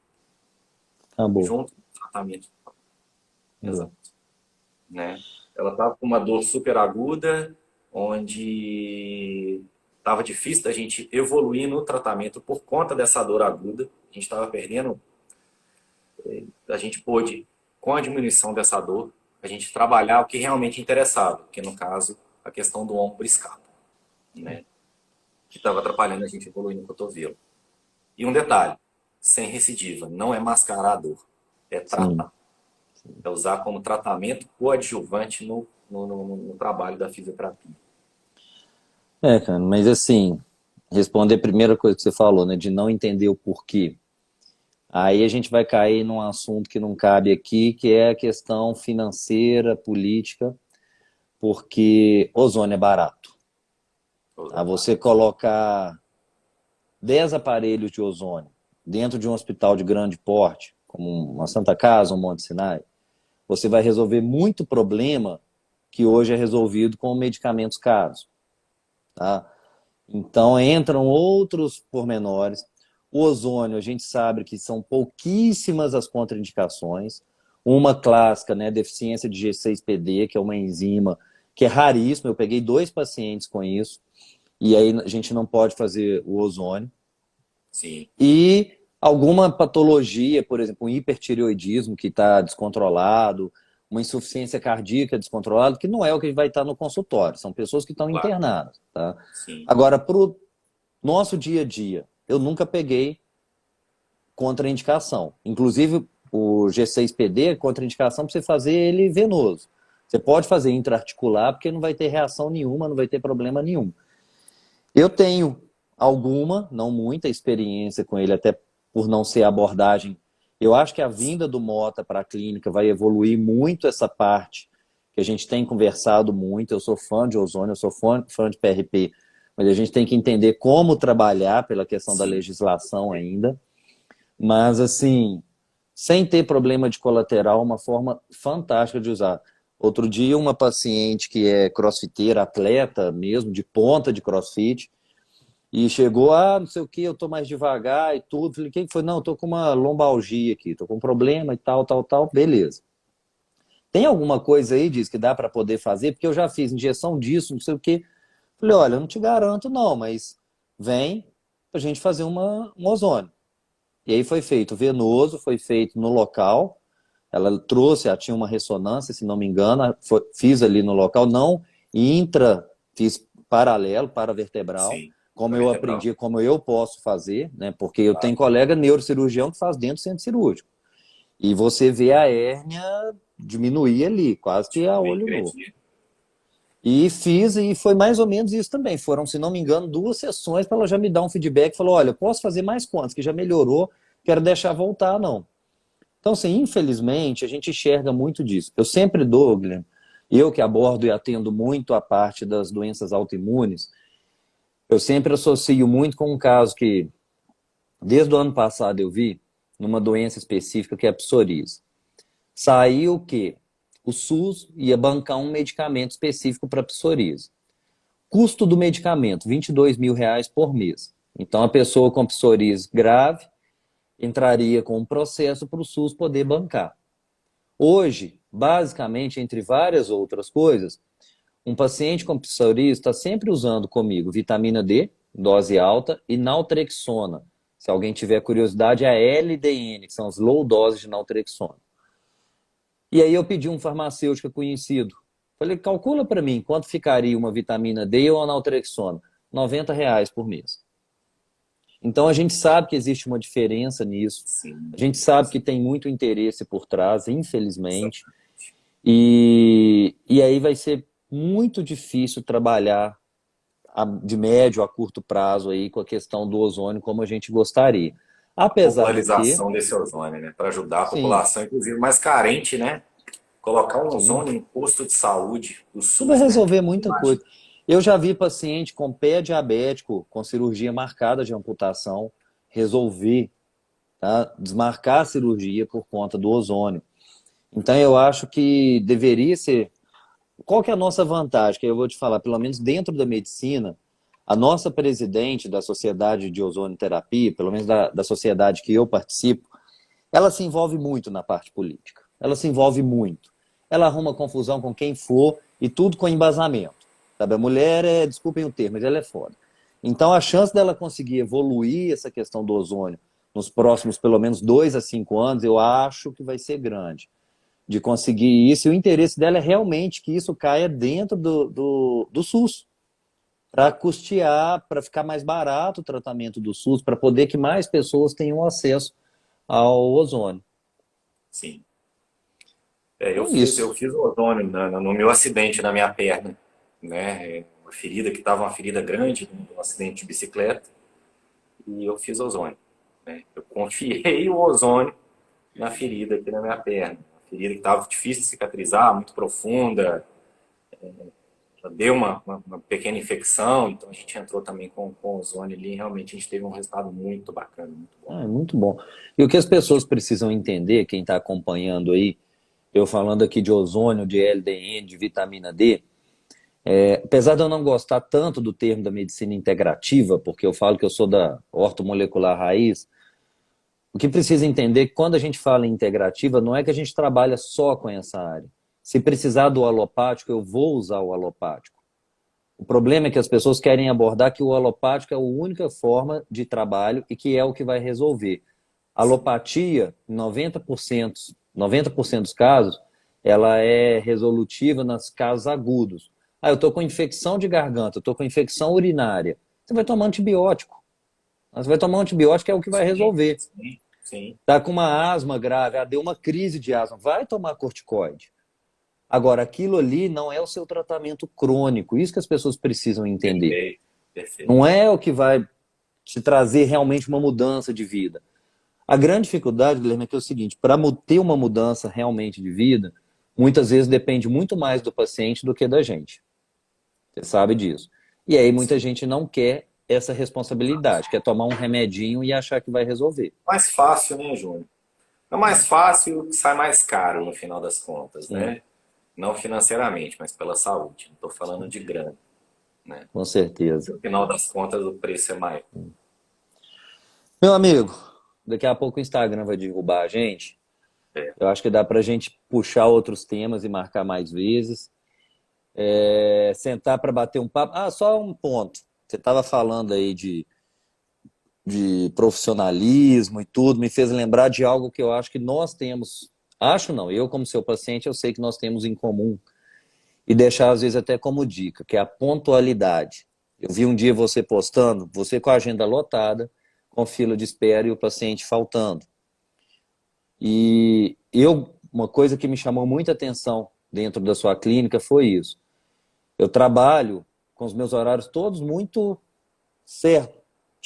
Acabou. junto com o tratamento. Acabou. Exato. Né? Ela estava com uma dor super aguda, onde estava difícil da gente evoluir no tratamento por conta dessa dor aguda. A gente estava perdendo, a gente pôde, com a diminuição dessa dor, a gente trabalhar o que realmente interessava, que no caso, a questão do ombro escápula, né? Que estava atrapalhando a gente evoluir no cotovelo. E um detalhe, sem recidiva, não é mascarar a dor, é Sim. tratar. É usar como tratamento coadjuvante no trabalho da fisioterapia. É, cara, mas assim, responder a primeira coisa que você falou, né, de não entender o porquê. Aí a gente vai cair num assunto que não cabe aqui, que é a questão financeira, política, porque ozônio é barato. Tá? Você colocar 10 aparelhos de ozônio dentro de um hospital de grande porte, como uma Santa Casa, um Monte Sinai, você vai resolver muito problema que hoje é resolvido com medicamentos caros. Tá? Então entram outros pormenores. O ozônio, a gente sabe que são pouquíssimas as contraindicações. Uma clássica, né, deficiência de G6PD, que é uma enzima que é raríssima. Eu peguei 2 pacientes com isso, e aí a gente não pode fazer o ozônio. Sim. E alguma patologia, por exemplo, um hipertireoidismo que está descontrolado, uma insuficiência cardíaca descontrolada, que não é o que vai estar no consultório, são pessoas que estão Claro. internadas. Tá? Sim. Agora, para o nosso dia a dia, eu nunca peguei contraindicação. Inclusive, o G6PD é contraindicação para você fazer ele venoso. Você pode fazer intraarticular, porque não vai ter reação nenhuma, não vai ter problema nenhum. Eu tenho alguma, não muita experiência com ele, até por não ser abordagem. Eu acho que a vinda do Mota para a clínica vai evoluir muito essa parte, que a gente tem conversado muito. Eu sou fã de ozônio, eu sou fã de PRP, mas a gente tem que entender como trabalhar pela questão da Sim. legislação ainda. Mas, assim, sem ter problema de colateral, uma forma fantástica de usar. Outro dia, uma paciente que é crossfiteira, atleta mesmo, de ponta de crossfit, e chegou, não sei o que, eu tô mais devagar e tudo. Falei, quem foi? Não, eu tô com uma lombalgia aqui, tô com um problema e tal, tal, tal. Beleza. Tem alguma coisa aí, diz, que dá para poder fazer? Porque eu já fiz injeção disso, não sei o que. Falei, olha, eu não te garanto não, mas vem pra gente fazer um ozônio. E aí foi feito venoso, foi feito no local. Ela trouxe, ela tinha uma ressonância, se não me engano, fiz ali no local, não intra, fiz paralelo, paravertebral, Sim, como para eu vertebral. aprendi, como eu posso fazer, né? Porque eu Tá. tenho colega neurocirurgião que faz dentro do centro cirúrgico. E você vê a hérnia diminuir ali, quase que a Tipo, meio olho nu. crescido. E fiz, e foi mais ou menos isso também. Foram, se não me engano, 2 sessões para ela já me dar um feedback. Falou: olha, eu posso fazer mais quantos? Que já melhorou, quero deixar voltar, não. Então, assim, infelizmente, a gente enxerga muito disso. Eu sempre dou, Guilherme, eu que abordo e atendo muito a parte das doenças autoimunes, eu sempre associo muito com um caso que, desde o ano passado, eu vi, numa doença específica que é a psoríase. Saiu que o SUS ia bancar um medicamento específico para psoríase. Custo do medicamento, R$ 22.000 por mês. Então, a pessoa com psoríase grave entraria com um processo para o SUS poder bancar. Hoje, basicamente, entre várias outras coisas, um paciente com psoríase está sempre usando comigo vitamina D, dose alta, e naltrexona. Se alguém tiver curiosidade, é a LDN, que são as low doses de naltrexona. E aí eu pedi um farmacêutico conhecido. Falei, calcula para mim quanto ficaria uma vitamina D ou uma naltrexona. R$ 90 por mês. Então a gente sabe que existe uma diferença nisso. Sim, A gente sabe que tem muito interesse por trás, infelizmente. E aí vai ser muito difícil trabalhar de médio a curto prazo aí com a questão do ozônio como a gente gostaria. a Apesar do que, popularização desse ozônio, né? Para ajudar a sim, população, inclusive mais carente, né? Colocar um sim, ozônio no posto de saúde do isso vai SUS, né? resolver muita Imagina. coisa. Eu já vi paciente com pé diabético, com cirurgia marcada de amputação, resolver, tá? Desmarcar a cirurgia por conta do ozônio. Então eu acho que deveria ser. Qual que é a nossa vantagem? Que eu vou te falar, pelo menos dentro da medicina, a nossa presidente da Sociedade de Ozonioterapia, pelo menos da sociedade que eu participo, ela se envolve muito na parte política. Ela se envolve muito. Ela arruma confusão com quem for e tudo com embasamento. Sabe? A mulher desculpem o termo, mas ela é foda. Então a chance dela conseguir evoluir essa questão do ozônio nos próximos pelo menos 2 a 5 anos, eu acho que vai ser grande de conseguir isso. E o interesse dela é realmente que isso caia dentro do SUS, para custear, para ficar mais barato o tratamento do SUS, para poder que mais pessoas tenham acesso ao ozônio. Sim. É, Então, eu isso. fiz o ozônio no meu acidente na minha perna, né? Uma ferida que estava uma ferida grande, um acidente de bicicleta, e eu fiz ozônio, né? Eu confiei o ozônio na ferida aqui na minha perna. Uma ferida que estava difícil de cicatrizar, muito profunda, já deu uma pequena infecção, então a gente entrou também com ozônio ali, e realmente a gente teve um resultado muito bacana, muito bom. É muito bom. E o que as pessoas precisam entender, quem está acompanhando aí, eu falando aqui de ozônio, de LDN, de vitamina D, apesar de eu não gostar tanto do termo da medicina integrativa, porque eu falo que eu sou da ortomolecular raiz, o que precisa entender é que quando a gente fala em integrativa, não é que a gente trabalha só com essa área. Se precisar do alopático, eu vou usar o alopático. O problema é que as pessoas querem abordar que o alopático é a única forma de trabalho e que é o que vai resolver. A alopatia, em 90% dos casos, ela é resolutiva nos casos agudos. Ah, eu estou com infecção de garganta, eu estou com infecção urinária. Você vai tomar antibiótico. Você vai tomar um antibiótico, é o que vai Sim, resolver. sim, sim. Está com uma asma grave, deu uma crise de asma, vai tomar corticoide. Agora, aquilo ali não é o seu tratamento crônico. Isso que as pessoas precisam entender. Perfeito, perfeito. Não é o que vai te trazer realmente uma mudança de vida. A grande dificuldade, Guilherme, é que é o seguinte: para ter uma mudança realmente de vida, muitas vezes depende muito mais do paciente do que da gente. Você sabe disso. E aí muita Sim. gente não quer essa responsabilidade, quer tomar um remedinho e achar que vai resolver. Mais fácil, né, Júnior? É mais fácil, sai mais caro no final das contas, Sim, né? Não financeiramente, mas pela saúde. Não estou falando de grana, né? com certeza. No final das contas, o preço é maior. Meu amigo, daqui a pouco o Instagram vai derrubar a gente. É. Eu acho que dá para a gente puxar outros temas e marcar mais vezes. Sentar para bater um papo. Ah, só um ponto. Você estava falando aí de profissionalismo e tudo, me fez lembrar de algo que eu acho que nós temos. Acho não, eu como seu paciente, eu sei que nós temos em comum. e deixar às vezes até como dica, que é a pontualidade. Eu vi um dia você postando, você com a agenda lotada, com fila de espera e o paciente faltando. E uma coisa que me chamou muita atenção dentro da sua clínica foi isso. Eu trabalho com os meus horários todos muito certo.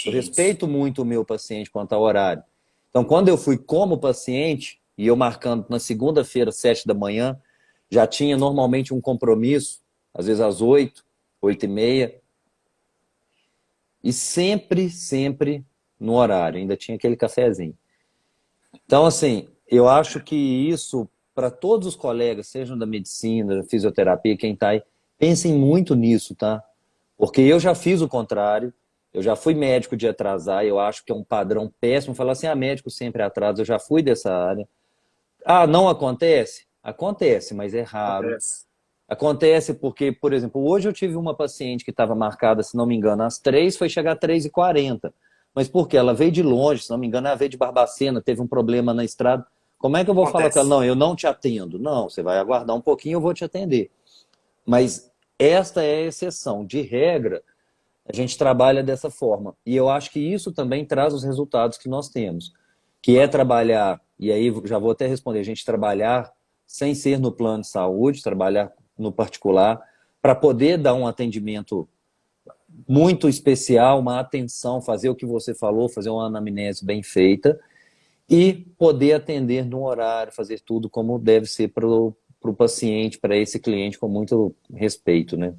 Eu Isso. respeito muito o meu paciente quanto ao horário. Então, quando eu fui como paciente, e eu marcando na segunda-feira, 7 da manhã, já tinha normalmente um compromisso, às vezes às 8, 8h30, e sempre, sempre no horário, ainda tinha aquele cafezinho. Então, assim, eu acho que isso, para todos os colegas, sejam da medicina, da fisioterapia, quem está aí, pensem muito nisso, tá? Porque eu já fiz o contrário, eu já fui médico de atrasar, eu acho que é um padrão péssimo falar assim, médico sempre atrasa, eu já fui dessa área. Não acontece? Acontece, mas é raro. Acontece. Acontece porque, por exemplo, hoje eu tive uma paciente que estava marcada, se não me engano, às 3, foi chegar às 3h40. Mas por quê? Ela veio de longe, se não me engano, ela veio de Barbacena, teve um problema na estrada. Como é que eu vou falar com ela? Acontece. Não, eu não te atendo. Não, você vai aguardar um pouquinho, eu vou te atender. Mas esta é a exceção. De regra, a gente trabalha dessa forma. E eu acho que isso também traz os resultados que nós temos, que é trabalhar, e aí já vou até responder, a gente trabalhar sem ser no plano de saúde, trabalhar no particular, para poder dar um atendimento muito especial, uma atenção, fazer o que você falou, fazer uma anamnese bem feita e poder atender no horário, fazer tudo como deve ser para o paciente, para esse cliente, com muito respeito, né?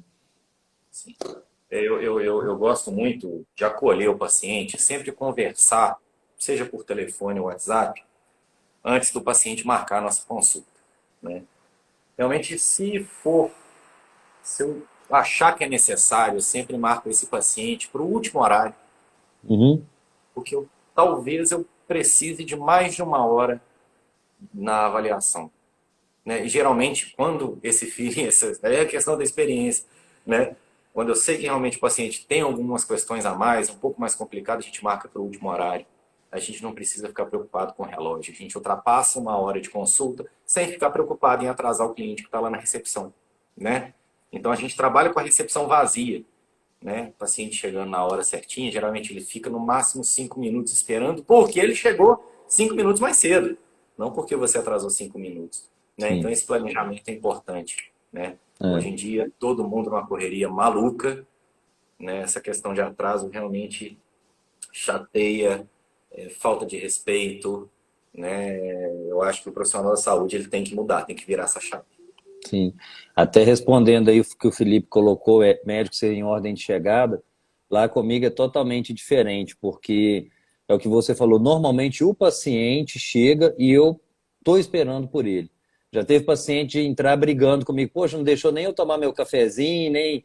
Sim. Eu gosto muito de acolher o paciente, sempre conversar, seja por telefone ou WhatsApp, antes do paciente marcar a nossa consulta, né? Realmente, se eu achar que é necessário, eu sempre marco esse paciente para o último horário, Uhum. porque talvez eu precise de mais de uma hora na avaliação, né? E geralmente, quando esse feeling, essa é a questão da experiência, né? Quando eu sei que realmente o paciente tem algumas questões a mais, um pouco mais complicado, a gente marca para o último horário. A gente não precisa ficar preocupado com o relógio. A gente ultrapassa uma hora de consulta sem ficar preocupado em atrasar o cliente que está lá na recepção, né? Então a gente trabalha com a recepção vazia, né? O paciente chegando na hora certinha, geralmente ele fica no máximo 5 minutos esperando, porque ele chegou 5 minutos mais cedo, não porque você atrasou 5 minutos, né? Então Sim. esse planejamento é importante, né? É. Hoje em dia, todo mundo numa correria maluca, né? Essa questão de atraso realmente chateia, falta de respeito, né? Eu acho que o profissional da saúde ele tem que mudar, tem que virar essa chave. Sim. Até respondendo aí o que o Felipe colocou, médico ser em ordem de chegada, lá comigo é totalmente diferente, porque é o que você falou, normalmente o paciente chega e eu estou esperando por ele. Já teve paciente entrar brigando comigo, poxa, não deixou nem eu tomar meu cafezinho, nem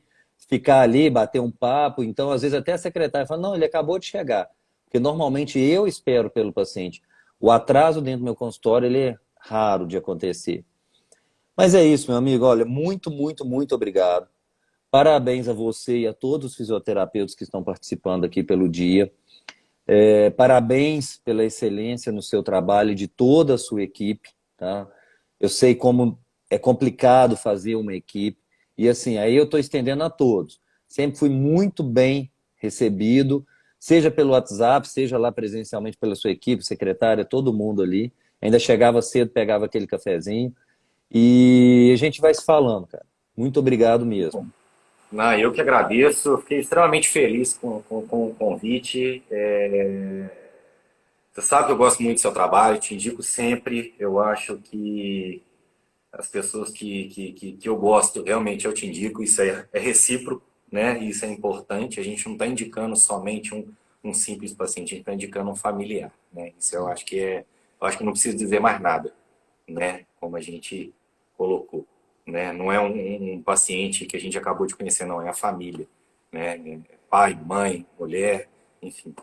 ficar ali, bater um papo. Então, às vezes, até a secretária fala, não, ele acabou de chegar. Porque normalmente eu espero pelo paciente. O atraso dentro do meu consultório, ele é raro de acontecer. Mas é isso, meu amigo. Olha, muito, muito, muito obrigado. Parabéns a você e a todos os fisioterapeutas que estão participando aqui pelo dia. Parabéns pela excelência no seu trabalho e de toda a sua equipe, tá? Eu sei como é complicado fazer uma equipe. E assim, aí eu estou estendendo a todos. Sempre fui muito bem recebido, seja pelo WhatsApp, seja lá presencialmente pela sua equipe, secretária, todo mundo ali. Ainda chegava cedo, pegava aquele cafezinho. E a gente vai se falando, cara. Muito obrigado mesmo. Não, eu que agradeço, fiquei extremamente feliz com o convite. Você sabe que eu gosto muito do seu trabalho, te indico sempre. Eu acho que as pessoas que eu gosto, realmente eu te indico, isso é recíproco, né? Isso é importante. A gente não está indicando somente um simples paciente, a gente está indicando um familiar, né? Isso eu acho que não preciso dizer mais nada, né? Como a gente colocou, né? Não é um paciente que a gente acabou de conhecer, não, é a família, né? É pai, mãe, mulher, enfim.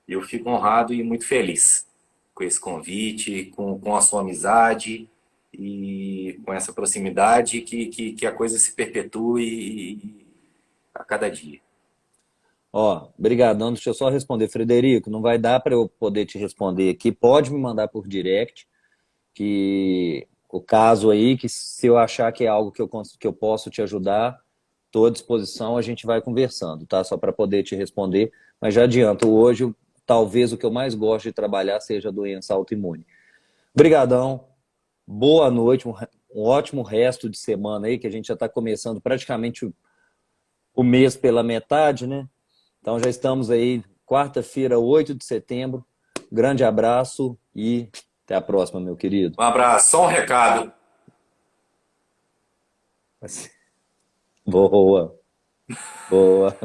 Eu fico honrado e muito feliz com esse convite, com a sua amizade e com essa proximidade que a coisa se perpetue a cada dia. Ó, brigadão. Deixa eu só responder. Frederico, não vai dar para eu poder te responder aqui. Pode me mandar por direct, que o caso aí, que se eu achar que é algo que eu posso te ajudar, estou à disposição, a gente vai conversando, tá? Só para poder te responder, mas já adianto, hoje, talvez o que eu mais gosto de trabalhar seja a doença autoimune. Obrigadão, boa noite, um ótimo resto de semana aí, que a gente já está começando praticamente o mês pela metade, né? Então já estamos aí, quarta-feira, 8 de setembro. Grande abraço e até a próxima, meu querido. Um abraço, só um recado. Boa, boa.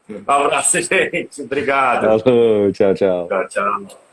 Um abraço, gente. Obrigado. Falou, tchau, tchau. Tchau, tchau.